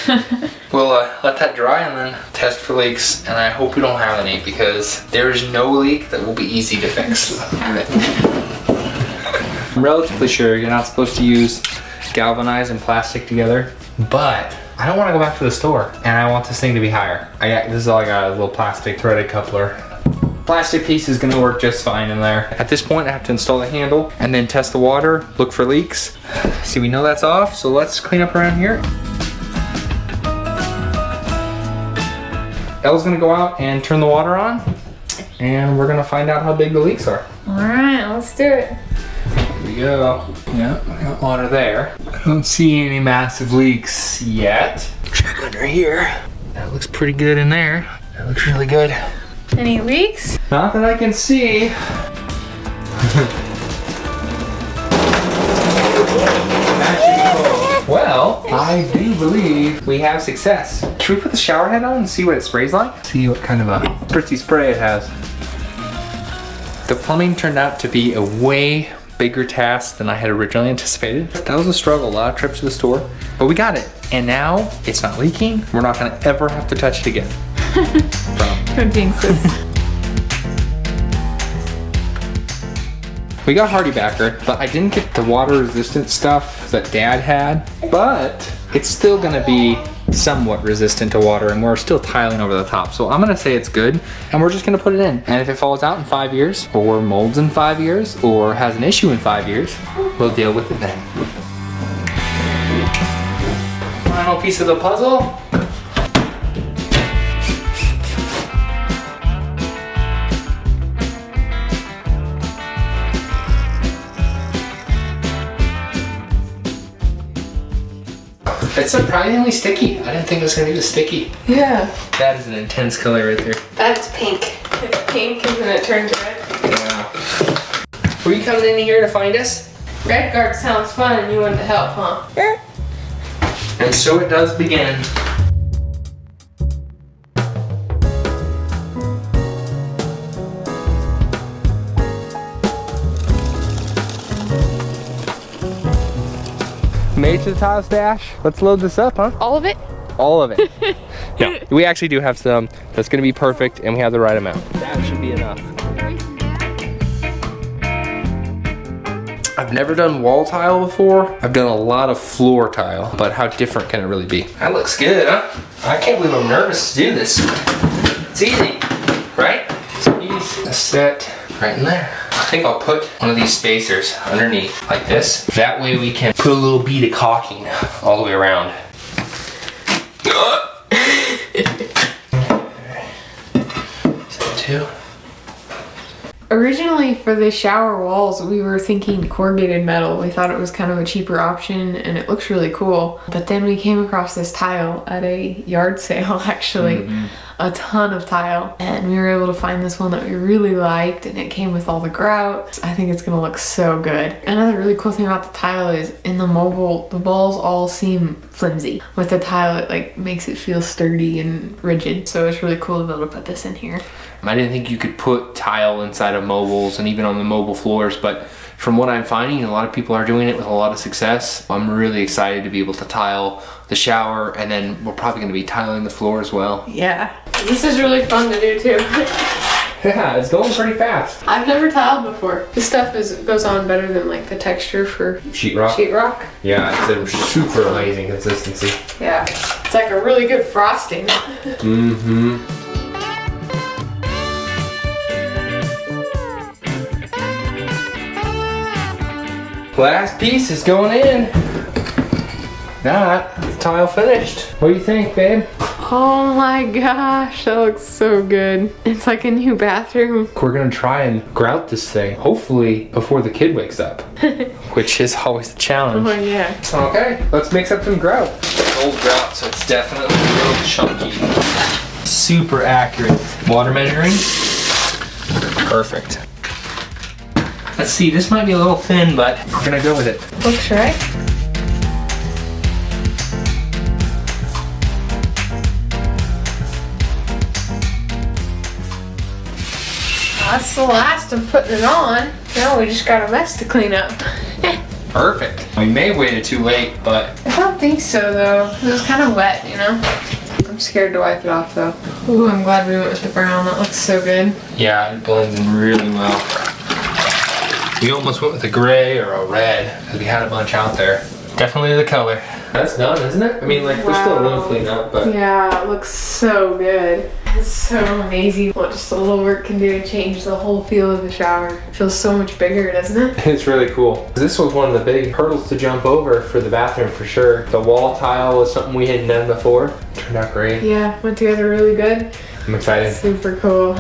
We'll let that dry and then test for leaks. And I hope we don't have any because there's no leak that will be easy to fix. I'm relatively sure you're not supposed to use galvanized and plastic together, but I don't want to go back to the store and I want this thing to be higher. This is all I got, a little plastic threaded coupler. Plastic piece is gonna work just fine in there. At this point, I have to install the handle and then test the water, look for leaks. See, we know that's off, so let's clean up around here. Elle's gonna go out and turn the water on and we're gonna find out how big the leaks are.
All right, let's do it.
Here we go. Yeah, we got water there. I don't see any massive leaks yet. Check under here. That looks pretty good in there. That looks really good.
Any leaks?
Not that I can see. Well, I do believe we have success. Should we put the shower head on and see what it sprays like? See what kind of a spritzy spray it has. The plumbing turned out to be a way bigger task than I had originally anticipated. That was a struggle, a lot of trips to the store, but we got it. And now it's not leaking. We're not gonna ever have to touch it again.
Don't jinx us.
We got Hardy Backer, but I didn't get the water resistant stuff that Dad had, but it's still gonna be somewhat resistant to water, and we're still tiling over the top. So I'm gonna say it's good, and we're just gonna put it in. And if it falls out in 5 years, or molds in 5 years, or has an issue in 5 years, we'll deal with it then. Final piece of the puzzle. It's surprisingly sticky. I didn't think it was gonna be this sticky.
Yeah.
That is an intense color right there.
That's pink. It's pink and then it turns red.
Yeah. Were you coming in here to find us?
Red guard sounds fun and you wanted to help, huh?
And so it does begin. Made to the tile stash. Let's load this up, huh?
All of it?
All of it. No, we actually do have some that's gonna be perfect, and we have the right amount. That should be enough. I've never done wall tile before. I've done a lot of floor tile, but how different can it really be? That looks good, huh? I can't believe I'm nervous to do this. It's easy, right? It's easy. Set right in there. I think I'll put one of these spacers underneath like this. That way we can put a little bead of caulking all the way around. Set two.
Originally for the shower walls, we were thinking corrugated metal. We thought it was kind of a cheaper option and it looks really cool. But then we came across this tile at a yard sale, actually. A ton of tile. And we were able to find this one that we really liked, and it came with all the grout. I think it's gonna look so good. Another really cool thing about the tile is in the mobile, the balls all seem flimsy. With the tile, it like makes it feel sturdy and rigid. So it's really cool to be able to put this in here.
I didn't think you could put tile inside of mobiles and even on the mobile floors, but from what I'm finding, a lot of people are doing it with a lot of success. I'm really excited to be able to tile the shower, and then we're probably gonna be tiling the floor as well.
Yeah, this is really fun to do too.
Yeah, it's going pretty fast.
I've never tiled before. This stuff goes on better than like the texture for
Sheetrock?
sheetrock.
Yeah, it's a super amazing consistency.
Yeah, it's like a really good frosting.
Mm-hmm. Last piece is going in. That's tile finished. What do you think, babe?
Oh my gosh, that looks so good. It's like a new bathroom.
We're gonna try and grout this thing, hopefully before the kid wakes up, which is always a challenge.
Oh yeah.
Okay, let's mix up some grout. Old grout, so it's definitely real chunky. Super accurate. Water measuring. Perfect. Let's see, this might be a little thin, but we're gonna go with it.
Looks right. That's the last of putting it on. Now we just got a mess to clean up.
Perfect. We may have waited too late, but
I don't think so though. It was kind of wet, you know? I'm scared to wipe it off though. Ooh, I'm glad we went with the brown. That looks so good.
yeah, it blends in really well. We almost went with a gray or a red because we had a bunch out there. Definitely the color. That's done, isn't it? I mean, like, there's still a little clean up, but
Yeah, it looks so good. It's so amazing what just a little work can do to change the whole feel of the shower. It feels so much bigger, doesn't it?
it's really cool. This was one of the big hurdles to jump over for the bathroom for sure. The wall tile was something we hadn't done before. Turned out great.
Yeah, went together really good.
I'm excited.
Super cool.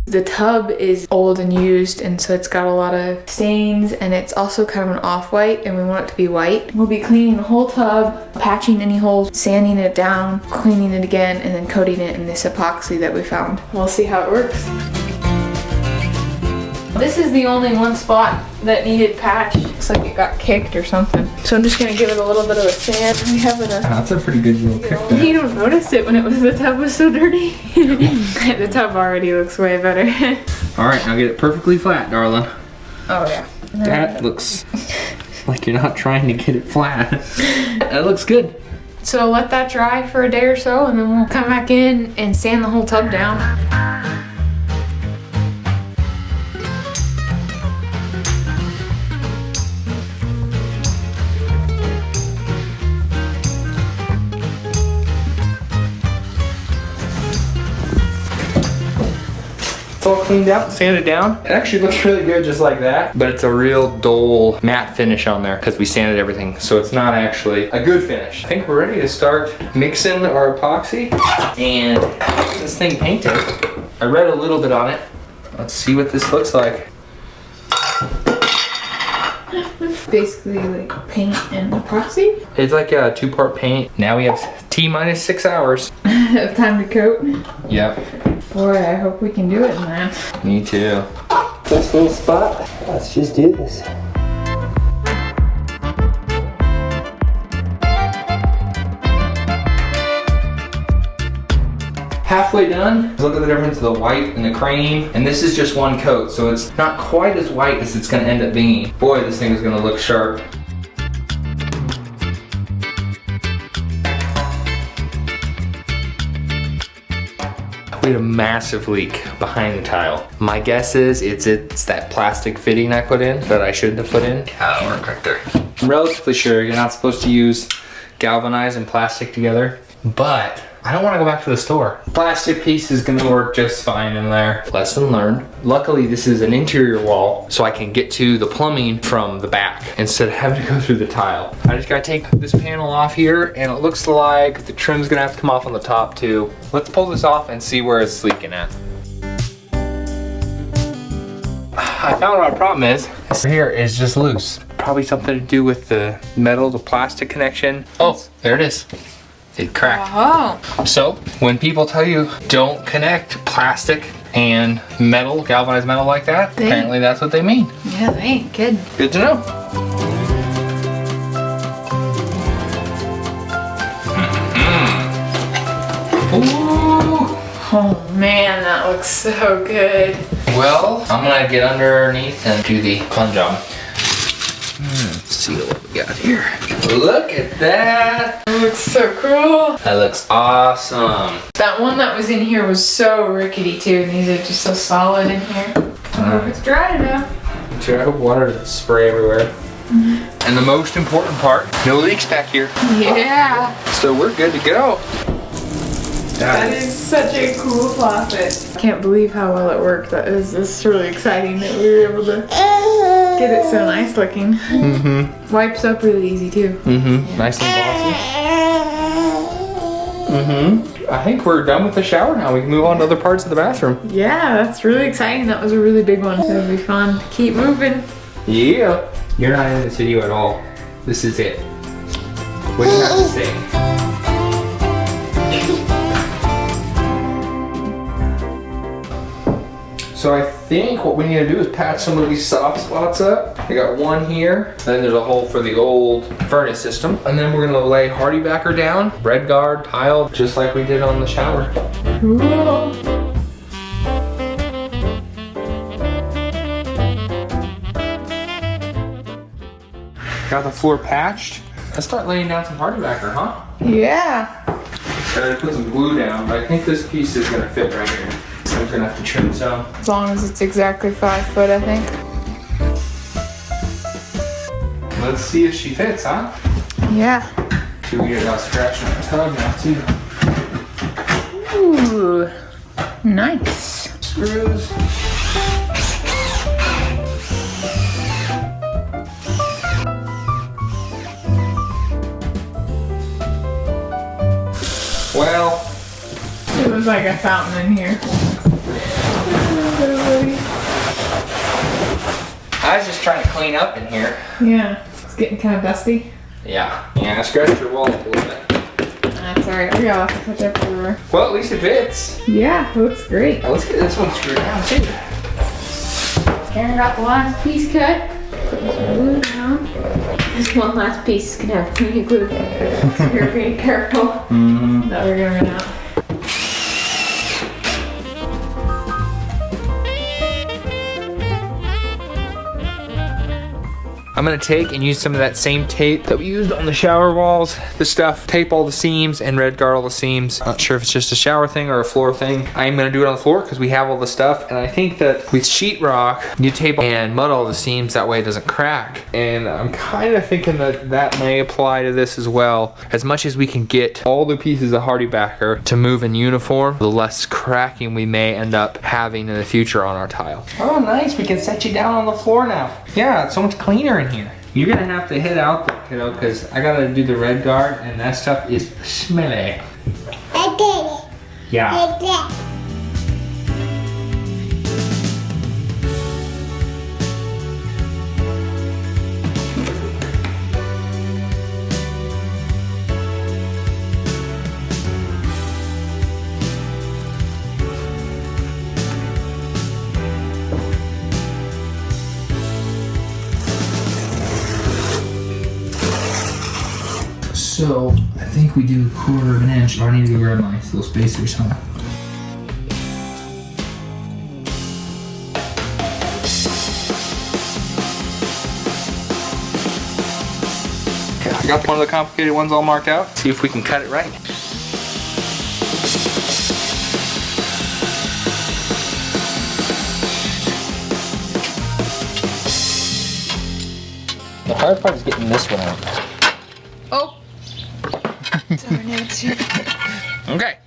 The tub is old and used, and so it's got a lot of stains, and it's also kind of an off-white, and we want it to be white. We'll be cleaning the whole tub, patching any holes, sanding it down, cleaning it again, and then coating it in this epoxy that we found. We'll see how it works. This is the only one spot that needed patch. Looks like it got kicked or something. So I'm just gonna give it a little bit of a sand. We have it
That's a pretty good little kick there.
You don't notice it when the tub was so dirty. The tub already looks way better.
All right, now get it perfectly flat, darling.
Oh yeah.
That looks like you're not trying to get it flat. That looks good.
So let that dry for a day or so, and then we'll come back in and sand the whole tub down.
It's all cleaned out, sanded down. It actually looks really good just like that, but it's a real dull matte finish on there because we sanded everything, so it's not actually a good finish. I think we're ready to start mixing our epoxy and get this thing painted. I read a little bit on it. Let's see what this looks like.
Basically like paint and epoxy.
It's like a 2-part paint. Now we have T-minus 6 hours.
Of time to coat.
Yep.
Boy, I hope we can do it in that.
Me too.
This little spot. Let's just do this.
Halfway done. Look at the difference of the white and the cream. And this is just one coat, so it's not quite as white as it's gonna end up being. Boy, this thing is gonna look sharp. We had a massive leak behind the tile. My guess is it's that plastic fitting I put in that I shouldn't have put in. That'll work right there. I'm relatively sure you're not supposed to use galvanized and plastic together, but I don't want to go back to the store. Plastic piece is gonna work just fine in there. Lesson learned. Luckily, this is an interior wall, so I can get to the plumbing from the back instead of having to go through the tile. I just gotta take this panel off here, and it looks like the trim's gonna have to come off on the top too. Let's pull this off and see where it's leaking at. I found what our problem is. This here is just loose. Probably something to do with the metal to plastic connection. Oh, there it is. It cracked.
Oh.
So when people tell you don't connect plastic and metal, galvanized metal like that, apparently that's what they mean.
Yeah, they ain't good.
Good to know. Ooh.
Oh man, that looks so good.
Well, I'm gonna get underneath and do the fun job. Let's see what we got here. Look at that.
It looks so cool.
That looks awesome.
That one that was in here was so rickety too, and these are just so solid in here. I hope it's dry enough.
Sure, I hope water doesn't spray everywhere. And the most important part, no leaks back here.
Yeah.
So we're good to go.
That is such a cool faucet. I can't believe how well it worked. It's really exciting that we were able to get it so nice looking.
Mm-hmm.
Wipes up really easy too.
Mm-hmm. Nice and glossy. Mm-hmm. I think we're done with the shower now. We can move on to other parts of the bathroom.
Yeah, that's really exciting. That was a really big one. It'll be fun. Keep moving.
Yeah. You're not in this video at all. This is it. What do you have to say? So I think what we need to do is patch some of these soft spots up. I got one here, then there's a hole for the old furnace system. And then we're gonna lay hardy backer down, red guard, tile, just like we did on the shower.
Cool.
Got the floor patched. Let's start laying down some hardy backer, huh?
Yeah.
Gotta put some glue down, but I think this piece is gonna fit right here. So we're gonna have to trim some.
As long as it's exactly 5 foot, I think.
Let's see if she fits, huh?
Yeah.
See, we get scratching the tub now too.
Ooh. Nice.
Screws. Well,
it was like a fountain in here.
I was just trying to clean up in here.
Yeah, it's getting kind of dusty.
Yeah, I scratched your wall up a little bit.
That's alright, we got to touch up everywhere.
Well, at least it fits.
Yeah, it looks great.
Now let's get this one screwed down too.
Garen got the last piece cut. Putting some glue down. This one last piece is gonna have plenty of glue. So you're being careful that we're gonna run out.
I'm gonna take and use some of that same tape that we used on the shower walls. This stuff, tape all the seams and red guard all the seams. Not sure if it's just a shower thing or a floor thing. I am gonna do it on the floor because we have all the stuff. And I think that with sheetrock, you tape and mud all the seams, that way it doesn't crack. And I'm kind of thinking that that may apply to this as well. As much as we can get all the pieces of hardy backer to move in uniform, the less cracking we may end up having in the future on our tile. Oh, nice, we can set you down on the floor now. Yeah, it's so much cleaner in here. You're gonna have to head out there, kiddo, because I gotta do the red guard and that stuff is smelly.
I did it.
Yeah.
I did it.
So, I think we do 1/4 of an inch. I need to grab my little spacers, huh? Okay, I got one of the complicated ones all marked out. See if we can cut it right. The hard part is getting this one out.
Oh. Sorry, Nancy.
Okay,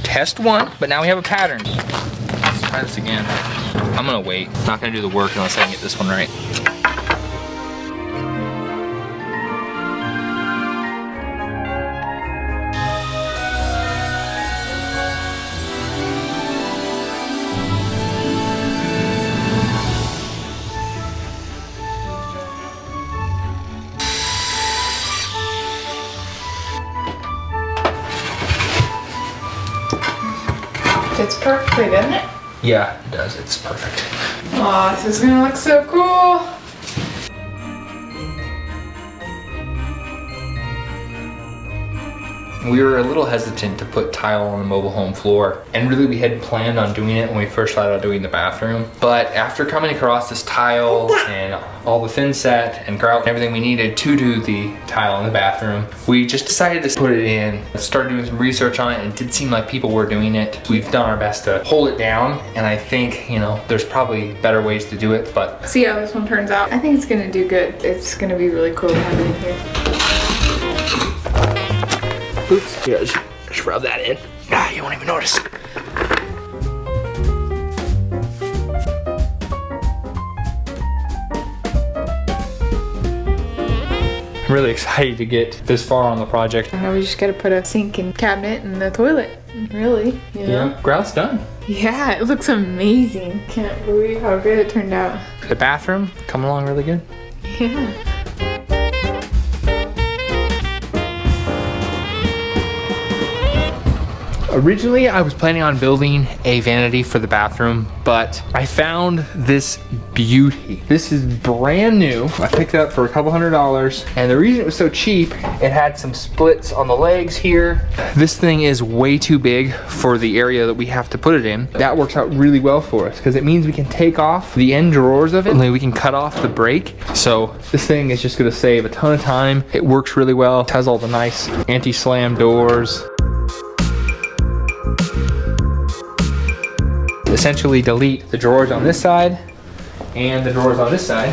test one, but now we have a pattern. Let's try this again. I'm gonna wait. I'm not gonna do the work unless I can get this one right.
Fits perfectly, doesn't it?
Yeah, it does. It's perfect.
Aw, this is gonna look so cool.
We were a little hesitant to put tile on the mobile home floor, and really we had planned on doing it when we first started out doing the bathroom. But after coming across this tile and all the thin set and grout and everything we needed to do the tile in the bathroom, we just decided to put it in. Started doing some research on it, and it did seem like people were doing it. We've done our best to hold it down, and I think, you know, there's probably better ways to do it, but
See how this one turns out. I think it's gonna do good. It's gonna be really cool to have it in here.
oops, yeah, just rub that in. Ah, you won't even notice. I'm really excited to get this far on the project.
Now we just gotta put a sink and cabinet in the toilet. Really, you know?
Yeah, grout's done.
Yeah, it looks amazing. Can't believe how good it turned out.
The bathroom coming along really good.
Yeah.
Originally, I was planning on building a vanity for the bathroom, but I found this beauty. This is brand new. I picked it up for a couple $100, and the reason it was so cheap, it had some splits on the legs here. This thing is way too big for the area that we have to put it in. That works out really well for us because it means we can take off the end drawers of it, and then we can cut off the brake. So this thing is just gonna save a ton of time. It works really well. It has all the nice anti-slam doors. Essentially delete the drawers on this side and the drawers on this side.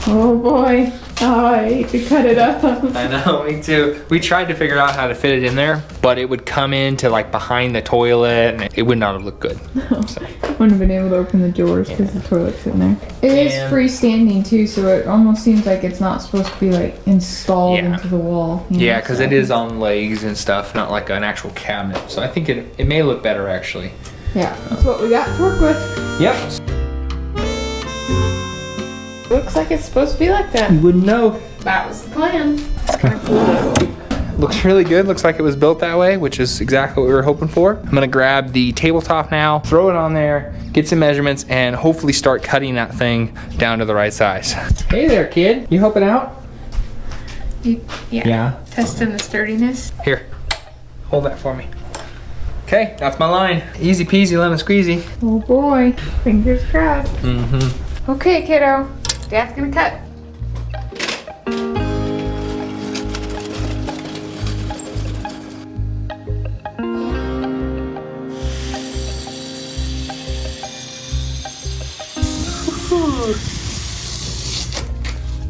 Oh boy. Oh, I hate to cut it up.
I know, me too. We tried to figure out how to fit it in there, but it would come into like behind the toilet and it would not have looked good. So.
Wouldn't have been able to open the doors because the toilet's in there. It is
And-
freestanding too, so it almost seems like it's not supposed to be like installed
Yeah.
into the wall. You know,
Yeah, because
so.
it is on legs and stuff, not like an actual cabinet. So I think it may look better actually.
Yeah, that's what we got to work with.
Yep.
Looks like it's supposed to be like that.
You wouldn't know.
That was the plan. It's kind of cool.
Looks really good. Looks like it was built that way, which is exactly what we were hoping for. I'm gonna grab the tabletop now, throw it on there, get some measurements, and hopefully start cutting that thing down to the right size. Hey there, kid. You helping out?
Yeah. Testing the sturdiness.
Here, hold that for me. Okay, that's my line. Easy peasy, lemon squeezy.
Oh boy, fingers crossed.
Mm-hmm.
Okay, kiddo. Dad's gonna cut.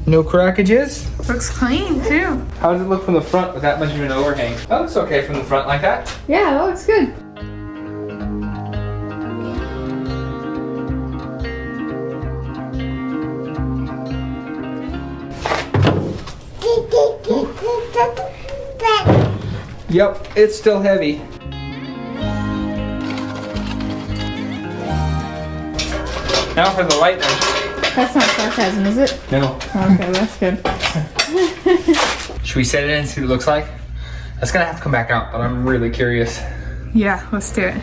No crackages?
Looks clean too.
How does it look from the front with that much of an overhang? That looks okay from the front like that.
Yeah, that looks good.
Yep, it's still heavy. Now for the lightning.
That's not sarcasm, is it?
No.
Okay, that's good.
Should we set it in and see what it looks like? That's gonna have to come back out, but I'm really curious.
Yeah, let's do it.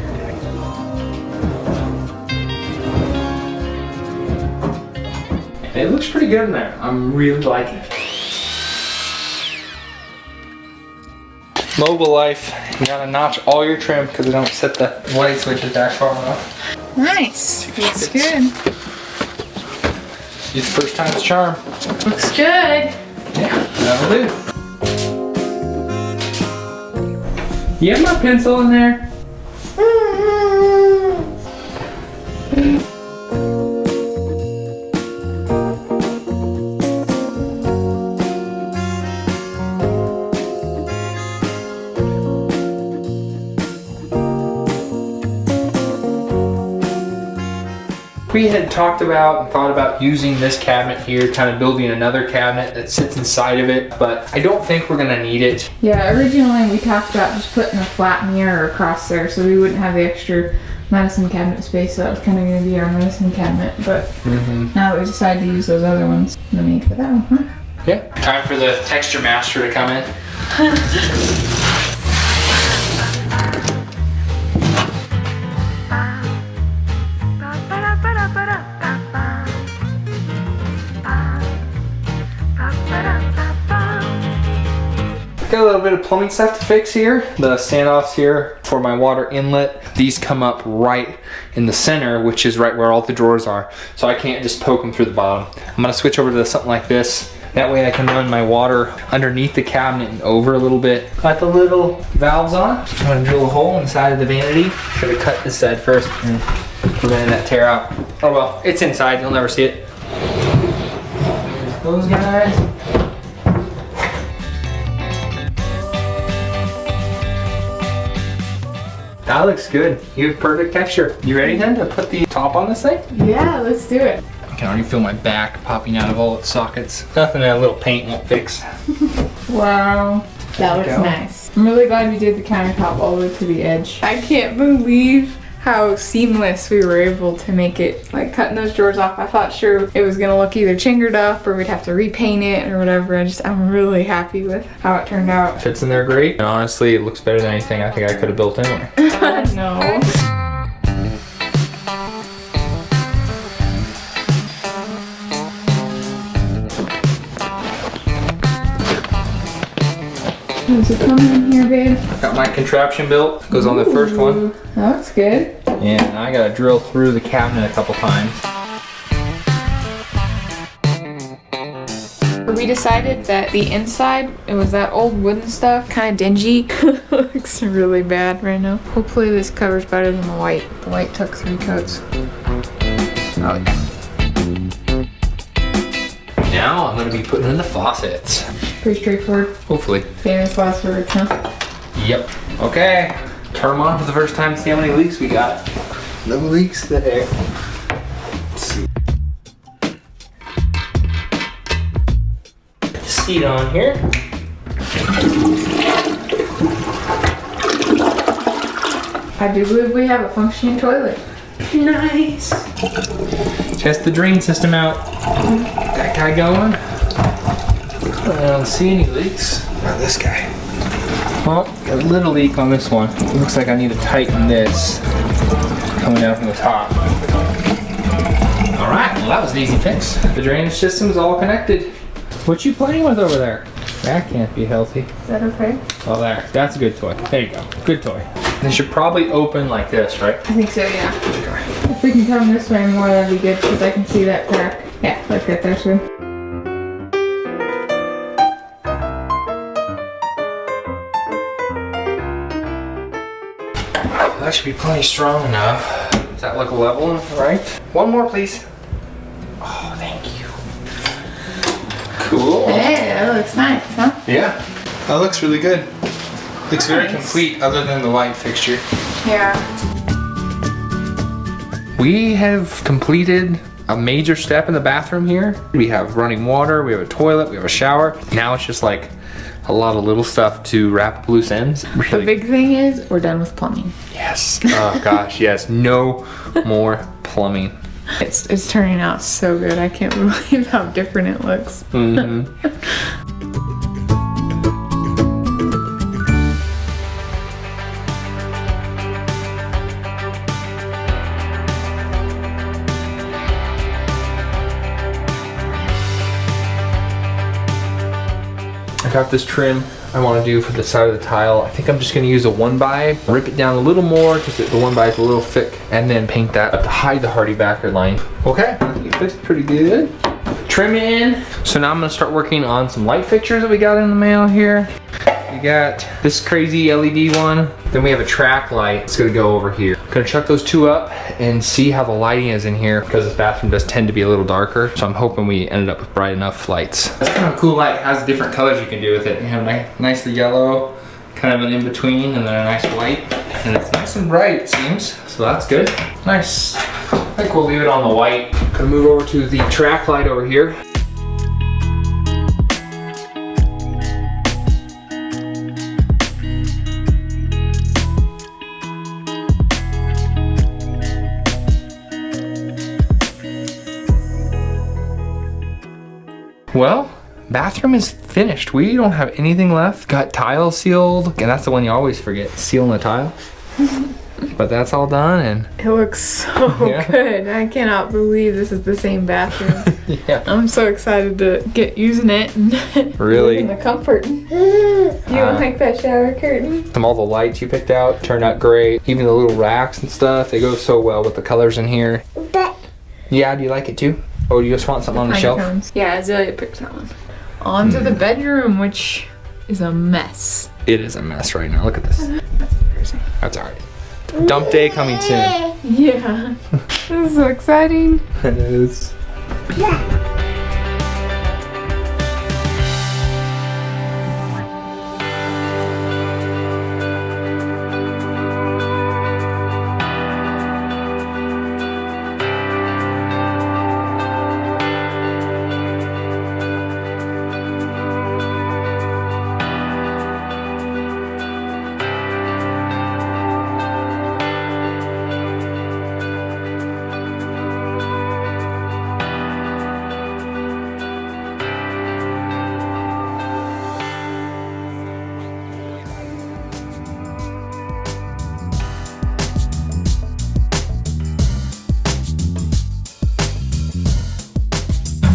It looks pretty good in there. I'm really liking it. Mobile life. You gotta notch all your trim because they don't set the light switches back far enough.
Nice. Looks good.
It's the first time's charm.
Looks good.
Yeah, that'll do. You have my pencil in there? We had talked about and thought about using this cabinet here, kind of building another cabinet that sits inside of it, but I don't think we're gonna need it.
Yeah, originally we talked about just putting a flat mirror across there so we wouldn't have the extra medicine cabinet space. So that was kind of gonna be our medicine cabinet, but now that we decided to use those other ones, no need for that one, huh?
Yeah. Time for the texture master to come in. Got a little bit of plumbing stuff to fix here. The standoffs here for my water inlet. These come up right in the center, which is right where all the drawers are. So I can't just poke them through the bottom. I'm gonna switch over to something like this. That way I can run my water underneath the cabinet and over a little bit. Got the little valves on. I'm gonna drill a hole in the side of the vanity. Should have cut this side first and prevented that tear out. Oh well, it's inside, you'll never see it. There's those guys. That looks good. You have perfect texture. You ready then to put the top on this thing?
Yeah, let's do it.
I can already feel my back popping out of all its sockets. Nothing that a little paint won't fix.
Wow, that looks nice. I'm really glad we did the countertop all the way to the edge. I can't believe how seamless we were able to make it. Like cutting those drawers off, I thought sure it was gonna look either chingered up or we'd have to repaint it or whatever. I'm really happy with how it turned out.
Fits in there great. And honestly, it looks better than anything I think I could have built anyway.
No. How's it coming in here, babe?
Got my contraption built. Goes on the first one.
That looks good.
And I gotta drill through the cabinet a couple times.
We decided that the inside, it was that old wooden stuff, kind of dingy. Looks really bad right now. Hopefully this covers better than the white. The white took 3 coats. Oh yeah.
Now I'm gonna be putting in the faucets.
Pretty straightforward.
Hopefully.
Famous last words, huh?
Yep. Okay. Turn them on for the first time, see how many leaks we got. No leaks there. Let's see. Get the seat on here.
I do believe we have a functioning toilet. Nice.
Test the drain system out. Get that guy going. I don't see any leaks. Now this guy. Well, got a little leak on this one. It looks like I need to tighten this coming down from the top. All right, well that was an easy fix. The drainage system is all connected. What you playing with over there? That can't be healthy.
Is that okay?
Oh, there. That's a good toy. There you go. Good toy. They should probably open like this, right?
I think so, yeah. If we can come this way more, that'd be good because I can see that crack. Yeah, like that. That's good.
That should be plenty strong enough. Does that look level, right? One more, please. Oh, thank you. Cool.
Hey, that looks nice, huh?
Yeah. That looks really good. Looks very complete other than the light fixture.
Yeah.
We have completed a major step in the bathroom here. We have running water, we have a toilet, we have a shower. Now it's just like a lot of little stuff to wrap up loose ends.
The big thing is we're done with plumbing.
Yes. Oh gosh, yes. No more plumbing.
It's turning out so good. I can't believe how different it looks.
Mm-hmm. I got this trim I want to do for the side of the tile. I think I'm just going to use a 1x, rip it down a little more because the 1x is a little thick, and then paint that up to hide the hardy backer line. Okay, I think it fits pretty good. Trim in. So now I'm going to start working on some light fixtures that we got in the mail here. We got this crazy LED one. Then we have a track light. It's going to go over here. Gonna chuck those two up and see how the lighting is in here because this bathroom does tend to be a little darker. So I'm hoping we ended up with bright enough lights. That's kind of a cool light. It has different colors you can do with it. You have nicely yellow, kind of an in-between, and then a nice white. And it's nice and bright, it seems. So that's good. Nice. I think we'll leave it on the white. Gonna move over to the track light over here. Well, bathroom is finished. We don't have anything left. Got tile sealed, and that's the one you always forget, sealing the tile. But that's all done, and
it looks so good. I cannot believe this is the same bathroom.
Yeah.
I'm so excited to get using it and
really
in the comfort. You don't like that shower curtain?
All the lights you picked out turned out great. Even the little racks and stuff, they go so well with the colors in here. Yeah, do you like it too? Oh, you just want something on the shelf?
Cones. Yeah, Azalea picked that one. On to the bedroom, which is a mess.
It is a mess right now. Look at this.
That's embarrassing.
That's alright. Dump day coming soon.
Yeah. This is so exciting.
It is.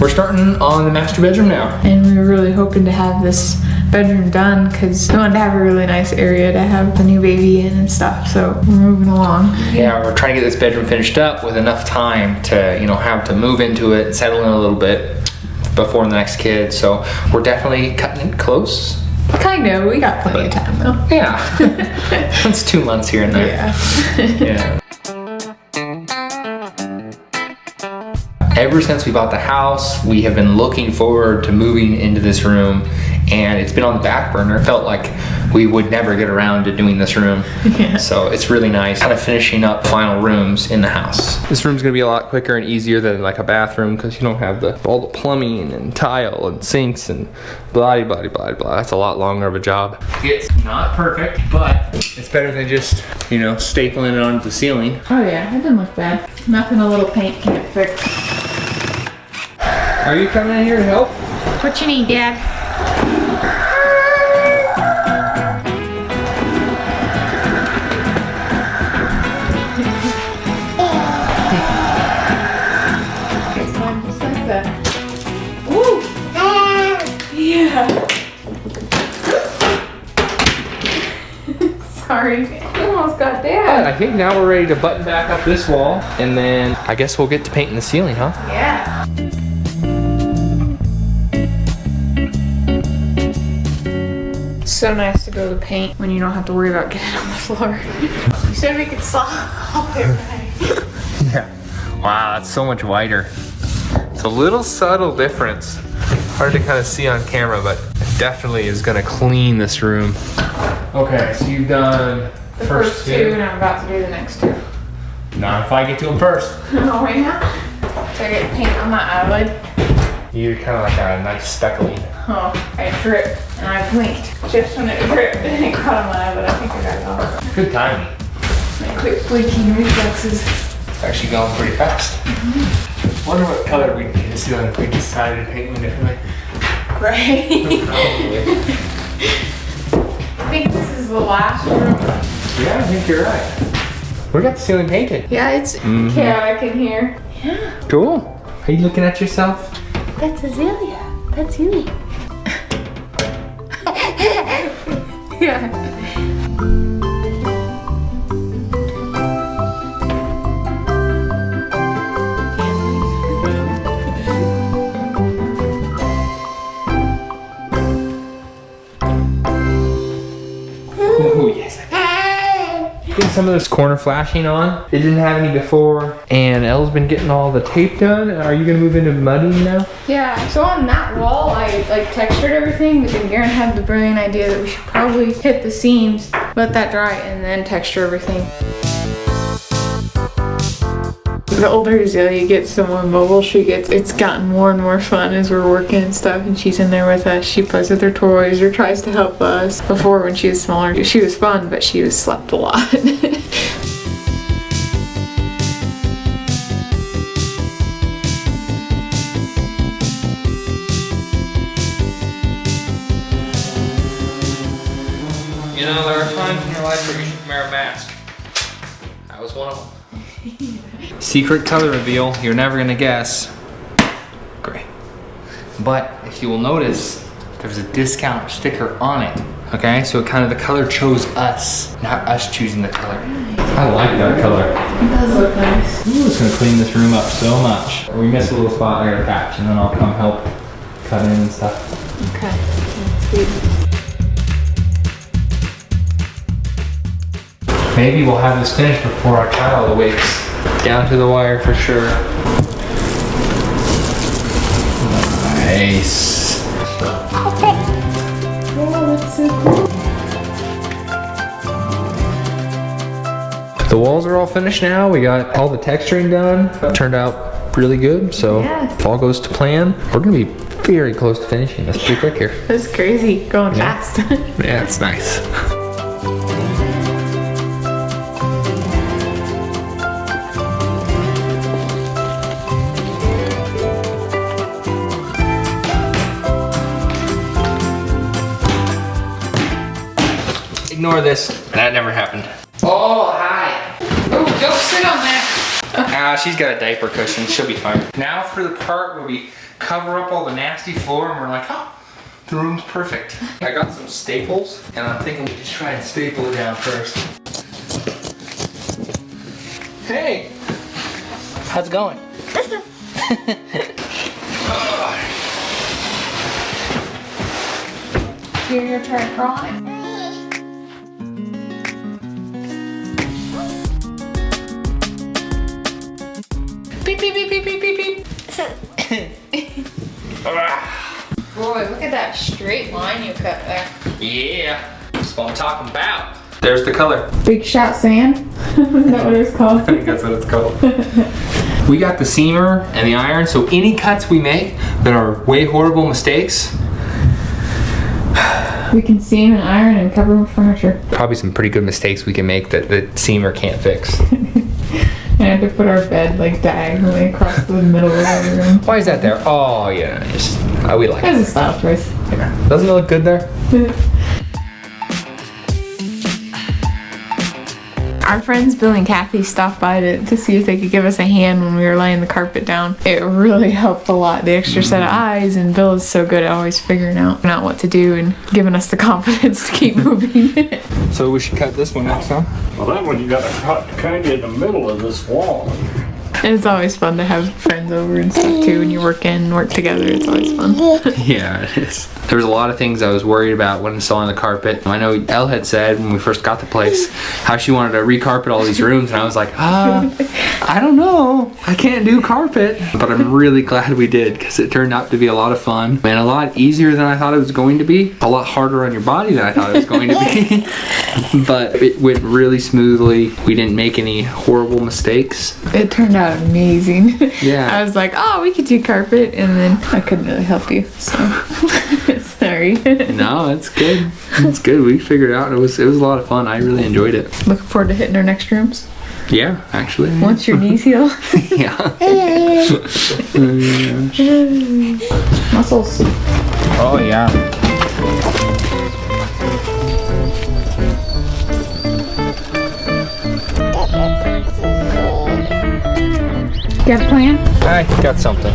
We're starting on the master bedroom now.
And we were really hoping to have this bedroom done because we wanted to have a really nice area to have the new baby in and stuff. So we're moving along.
Yeah, we're trying to get this bedroom finished up with enough time to, you know, have to move into it and settle in a little bit before the next kid. So we're definitely cutting it close.
Kind of. We got plenty of time though.
Yeah. It's 2 months here and there.
Yeah.
Yeah. Ever since we bought the house, we have been looking forward to moving into this room, and it's been on the back burner. It felt like we would never get around to doing this room.
Yeah.
So it's really nice kind of finishing up final rooms in the house. This room's gonna be a lot quicker and easier than like a bathroom because you don't have all the plumbing and tile and sinks and blah, blah, blah, blah. That's a lot longer of a job. It's not perfect, but it's better than just, you know, stapling it onto the ceiling.
Oh yeah, it didn't look bad. Nothing a little paint can't fix.
Are you coming in here to help?
What you need, Dad? Sorry, you almost got
But
that.
I think now we're ready to button back up this wall, and then I guess we'll get to painting the ceiling, huh?
Yeah. So nice to be able to paint when you don't have to worry about getting on the floor. You said we could slop it right.
Yeah. Wow, that's so much whiter. It's a little subtle difference. Hard to kind of see on camera, but it definitely is gonna clean this room. Okay, so you've done
The first two, and I'm about to do the next two.
Not if I get to them first.
Oh, yeah? So I get paint on my eyelid.
You're kind of like a nice speckling.
Oh, I dripped and I blinked just when it dripped and it caught on my eyelid. I think I got it off.
Good timing.
My quick blinking reflexes.
It's actually going pretty fast. Wonder what color we'd paint the ceiling if we decided to paint one differently.
Gray.
Probably.
I think this is the last room.
Yeah, I think you're right. We got the ceiling painted.
Yeah, it's chaotic in here. Yeah.
Cool. Are you looking at yourself?
That's Azalea. That's you.
Yeah.
Oh, yes. Getting some of this corner flashing on. It didn't have any before. And Elle's been getting all the tape done. Are you gonna move into mudding now?
Yeah, so on that wall, I like textured everything, but then Garen had the brilliant idea that we should probably hit the seams, let that dry, and then texture everything. The older Azalea gets, the more mobile she gets. It's gotten more and more fun as we're working and stuff, and she's in there with us. She plays with her toys or tries to help us. Before, when she was smaller, she was fun, but she was slept a lot.
You know, there are times in your life where you should wear a mask. That was one of them. Secret color reveal, you're never gonna guess. Gray. But if you will notice, there's a discount sticker on it. Okay, so it kind of the color chose us, not us choosing the color. I like that color.
It does look nice.
Ooh, it's gonna clean this room up so much. We miss a little spot, I gotta patch, and then I'll come help cut in and stuff.
Okay, sweet.
Maybe we'll have this finished before our child awakes. Down to the wire for sure. Nice. The walls are all finished now. We got all the texturing done. Turned out really good. So
Yeah.
if all goes to plan, we're gonna be very close to finishing this pretty quick here.
That's crazy, going fast.
Yeah, it's nice. Ignore this. That never happened. Oh, hi.
Oh, don't sit on that.
Ah, she's got a diaper cushion. She'll be fine. Now for the part where we cover up all the nasty floor and we're like, oh, the room's perfect. I got some staples and I'm thinking we just try and staple it down first. Hey. How's it going?
You're gonna try to crawl on it. Beep, beep, beep, beep, beep, beep, beep. Boy, look at that straight line you cut there.
Yeah, that's what I'm talking about. There's the color.
Big shot sand? Is that what it's called?
I think that's what it's called. We got the seamer and the iron, so any cuts we make that are way horrible mistakes,
We can seam and iron and cover with furniture.
probably some pretty good mistakes we can make that the seamer can't fix.
I had to put our bed like diagonally across the middle of the room.
Why is that there? Oh, yeah, just, we like
That
it.
was a style choice.
Yeah. Doesn't it look good there?
Our friends Bill and Kathy stopped by to see if they could give us a hand when we were laying the carpet down. It really helped a lot. The extra set of eyes, and Bill is so good at always figuring out what to do and giving us the confidence to keep moving.
So we should cut this one next time.
Well, that one you gotta cut kind of in the middle of this wall.
And it's always fun to have friends over and stuff too. When you work together, it's always fun.
Yeah, it is. There was a lot of things I was worried about when installing the carpet. I know Elle had said when we first got the place how she wanted to recarpet all these rooms, and I was like, I don't know. I can't do carpet. But I'm really glad we did, because it turned out to be a lot of fun and a lot easier than I thought it was going to be. A lot harder on your body than I thought it was going to be. But it went really smoothly. We didn't make any horrible mistakes.
It turned out amazing.
Yeah.
I was like, oh, we could do carpet, and then I couldn't really help you, so sorry.
No, it's good. It's good. We figured it out. It was a lot of fun. I really enjoyed it.
Looking forward to hitting our next rooms.
Yeah, actually.
Once your knees heal.
Yeah.
Muscles.
Oh yeah.
You got a plan?
I got something.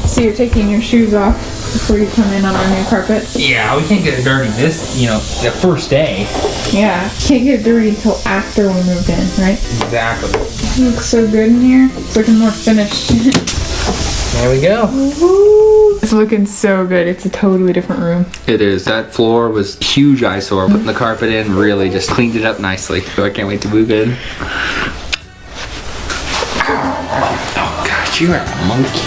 So you're taking your shoes off before you come in on our new carpet?
Yeah, we can't get it dirty this, the first day.
Yeah, can't get dirty until after we moved in, right?
Exactly.
It looks so good in here. It's looking more finished.
There we go.
Woo-hoo. It's looking so good. It's a totally different room.
It is. That floor was a huge eyesore. Putting the carpet in really just cleaned it up nicely. So I can't wait to move in. Oh God, you are a monkey.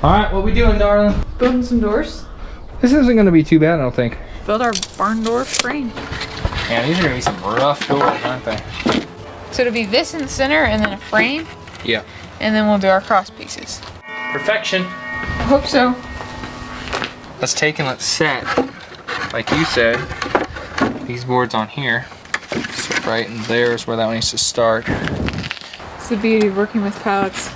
Alright, what we doing, darling?
Building some doors.
This isn't going to be too bad, I don't think.
Build our barn door frame.
Yeah, these are going to be some rough doors, aren't they?
So it'll be this in the center and then a frame.
Yeah.
And then we'll do our cross pieces.
Perfection.
I hope so.
Let's take and let's set, like you said, these boards on here. So right in there is where that one needs to start.
It's the beauty of working with pallets,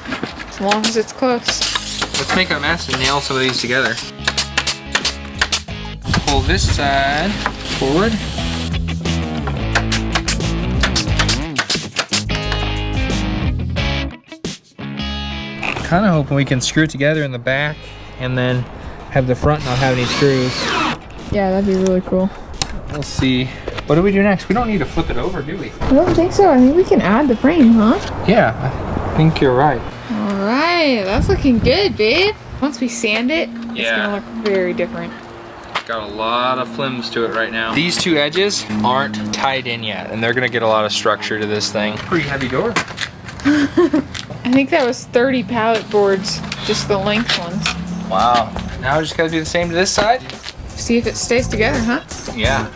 as long as it's close.
Let's make a mess and nail some of these together. Pull this side forward. Kind of hoping we can screw it together in the back and then have the front not have any screws.
Yeah, that'd be really cool.
We'll see. What do we do next? We don't need to flip it over, do we?
I don't think so. I think we can add the frame, huh?
Yeah, I think you're right.
Alright, that's looking good, babe. Once we sand it, it's gonna look very different.
Got a lot of flims to it right now. These two edges aren't tied in yet, and they're gonna get a lot of structure to this thing. Pretty heavy door.
I think that was 30 pallet boards, just the length ones.
Wow. Now we just gotta do the same to this side?
See if it stays together, huh?
Yeah.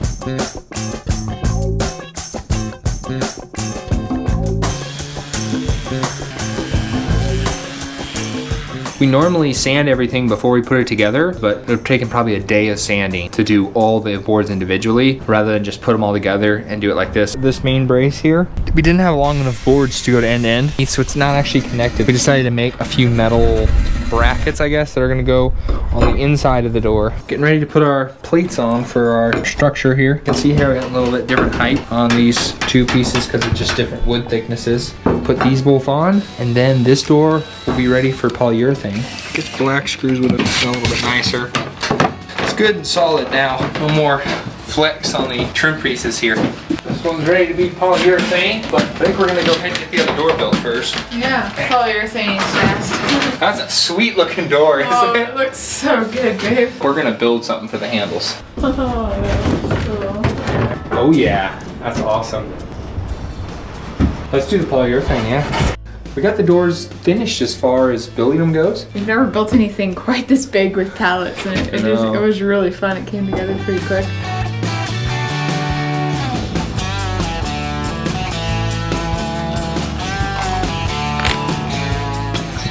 We normally sand everything before we put it together, but it's taken probably a day of sanding to do all the boards individually rather than just put them all together and do it like this. This main brace here, we didn't have long enough boards to go to end to end, so it's not actually connected. We decided to make a few metal brackets, I guess, that are gonna go on the inside of the door. Getting ready to put our plates on for our structure here. You can see here we got a little bit different height on these two pieces because it's just different wood thicknesses. Put these both on, and then this door will be ready for polyurethane. Get black screws would have been a little bit nicer. It's good and solid now. No more flex on the trim pieces here. This one's ready to be polyurethane, but I think we're gonna go ahead and get the other door built first.
Yeah, polyurethane is fast.
That's a sweet looking door, isn't
Oh,
it?
it looks so good, babe.
We're gonna build something for the handles.
Oh, that's cool.
Oh yeah, that's awesome. Let's do the polyurethane, yeah. We got the doors finished as far as building them goes.
We've never built anything quite this big with pallets, and it was really fun. It came together pretty quick.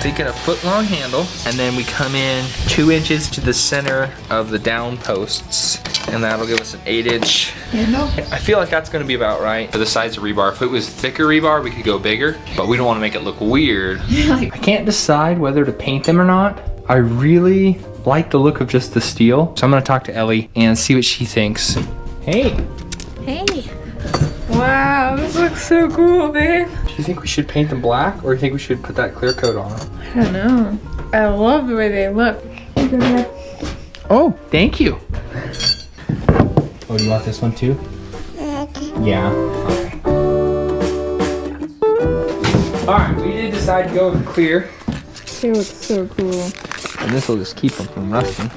thinking a foot long handle, and then we come in 2 inches to the center of the down posts, and that'll give us an 8-inch handle. I feel like that's gonna be about right for the size of rebar. If it was thicker rebar, we could go bigger, but we don't wanna make it look weird. I can't decide whether to paint them or not. I really like the look of just the steel, so I'm gonna talk to Ellie and see what she thinks. Hey.
Hey.
Wow, this looks so cool, babe.
Do you think we should paint them black, or do you think we should put that clear coat on them?
I don't know. I love the way they look.
Oh, thank you. Oh, do you want this one too? Yeah. Okay. All right, we did decide to go with clear.
They look so cool.
And this will just keep them from rusting.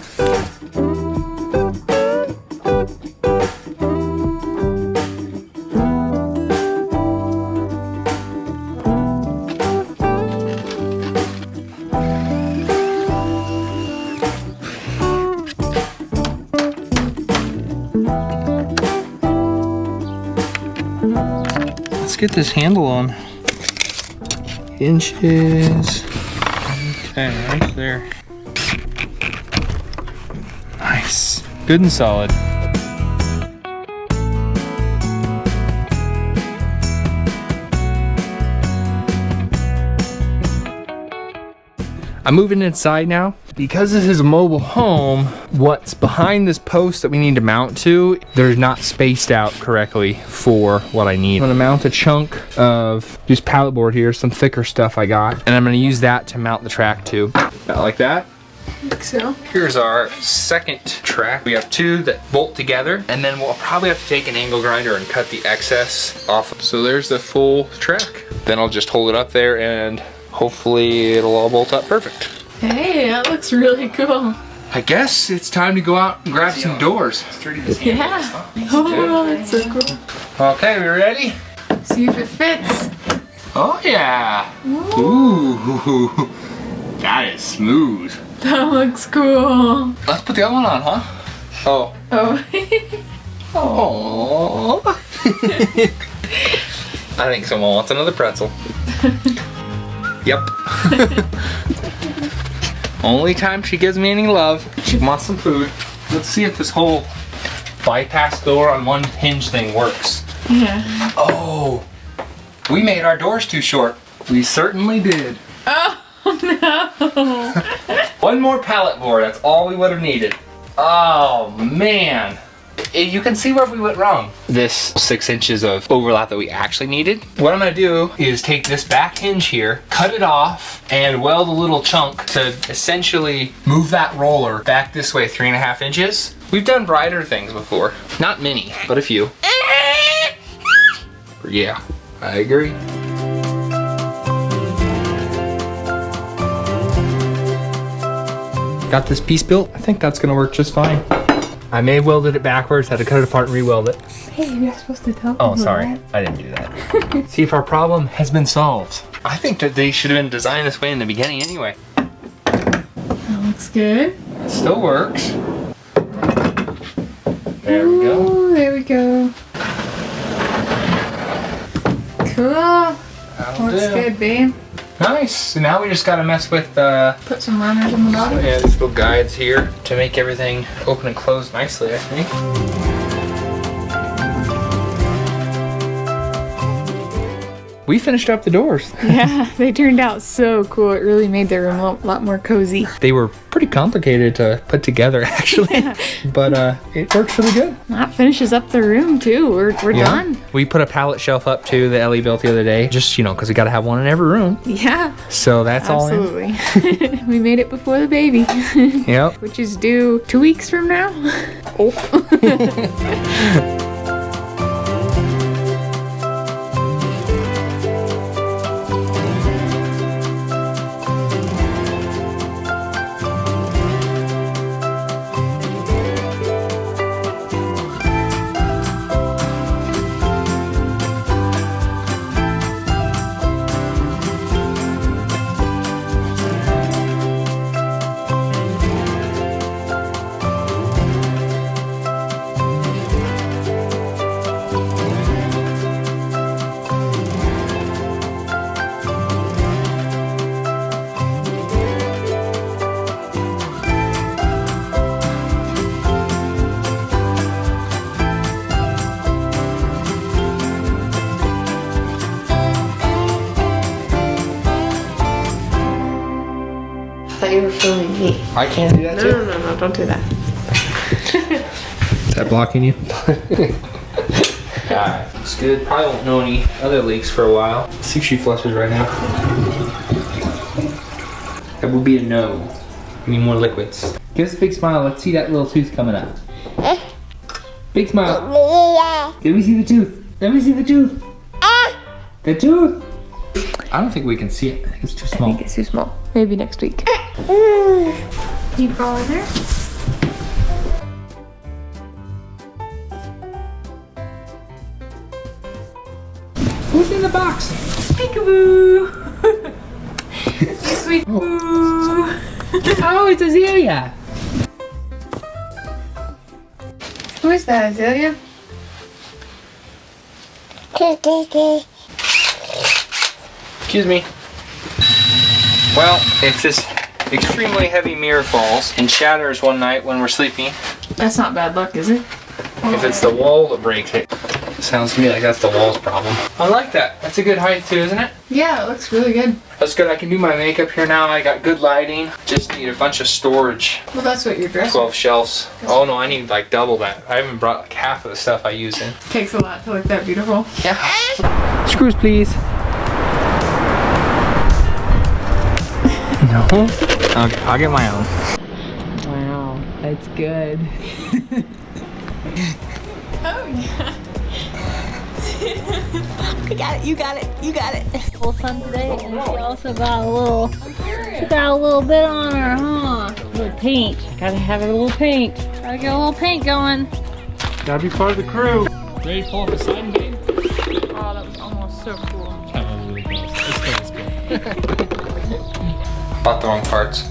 Let's get this handle on. Inches. Okay, right there. Nice. Good and solid. I'm moving inside now. Because this is a mobile home, what's behind this post that we need to mount to, they're not spaced out correctly for what I need. I'm gonna mount a chunk of just pallet board here, some thicker stuff I got, and I'm gonna use that to mount the track to. About like that.
I think so.
Here's our second track. We have 2 that bolt together, and then we'll probably have to take an angle grinder and cut the excess off. So there's the full track. Then I'll just hold it up there and hopefully it'll all bolt up perfect.
Hey, that looks really cool.
I guess it's time to go out and grab some doors.
Yeah. Oh, that's so cool.
Okay, we ready?
See if it fits.
Oh yeah. Ooh. That is smooth.
That looks cool.
Let's put the other one on, huh? Oh.
Oh.
Oh. I think someone wants another pretzel. Yep. Only time she gives me any love, she wants some food. Let's see if this whole bypass door on one hinge thing works.
Yeah.
Oh, we made our doors too short. We certainly did.
Oh no.
One more pallet board, that's all we would have needed. Oh man. You can see where we went wrong. This 6 inches of overlap that we actually needed. What I'm gonna do is take this back hinge here, cut it off, and weld a little chunk to essentially move that roller back this way 3.5 inches. We've done brighter things before. Not many, but a few. Yeah, I agree. Got this piece built. I think that's gonna work just fine. I may have welded it backwards, had to cut it apart and re-weld it.
Hey, you're supposed to tell
Oh,
people
sorry.
that.
I didn't do that. See if our problem has been solved. I think that they should have been designed this way in the beginning anyway.
That looks good.
It still works. There we go.
Ooh, there we go. Cool.
That'll
Looks
do.
good, babe.
Nice. So now we just gotta mess with
Put some runners in the bottom.
yeah, these little guides here to make everything open and close nicely, I think. We finished up the doors.
Yeah, they turned out so cool. It really made their room a lot more cozy.
They were pretty complicated to put together actually, but it works really good.
That finishes up the room too. We're done.
We put a pallet shelf up too that Ellie built the other day, just because we gotta have one in every room.
Yeah,
So that's all in.
absolutely. We made it before the baby,
Yep.
which is due 2 weeks from now. Oh. thought you were filming me.
I can't do that too.
No, don't do that.
Is that blocking you? Alright, it's good. Probably won't know any other leaks for a while. See if she flushes right now. That would be a no. We need more liquids. Give us a big smile. Let's see that little tooth coming up. Big smile. Let me see the tooth. Let me see the tooth. The tooth. I don't think we can see it. I think it's too small.
I think it's too small. Maybe next week. You crawl in there?
Who's in the box?
Peekaboo! You sweet boo!
Oh, it's Azalea.
Who is that, Azalea?
Excuse me. Well, if this extremely heavy mirror falls and shatters one night when we're sleeping,
That's not bad luck, is it?
if it's the wall that breaks it, sounds to me like that's the wall's problem. I like that. That's a good height too, isn't it?
Yeah, it looks really good.
That's good. I can do my makeup here now. I got good lighting. Just need a bunch of storage.
Well, that's what your dress
12 shelves. Oh no, I need like double that. I haven't brought like half of the stuff I use in.
takes a lot to look that beautiful.
Yeah. Screws, please. No? Okay, I'll get my own.
Wow, that's good. Oh yeah.
I got it, you got it, you got it. Full sun today, and she also got a little, she got a little bit on her, huh? A little paint. Gotta have a little paint. Gotta get a little paint going.
Gotta be part of the crew. Ready to pull up a sliding game?
Oh, that was almost so cool.
That was really close. It's good.
Bought the wrong parts.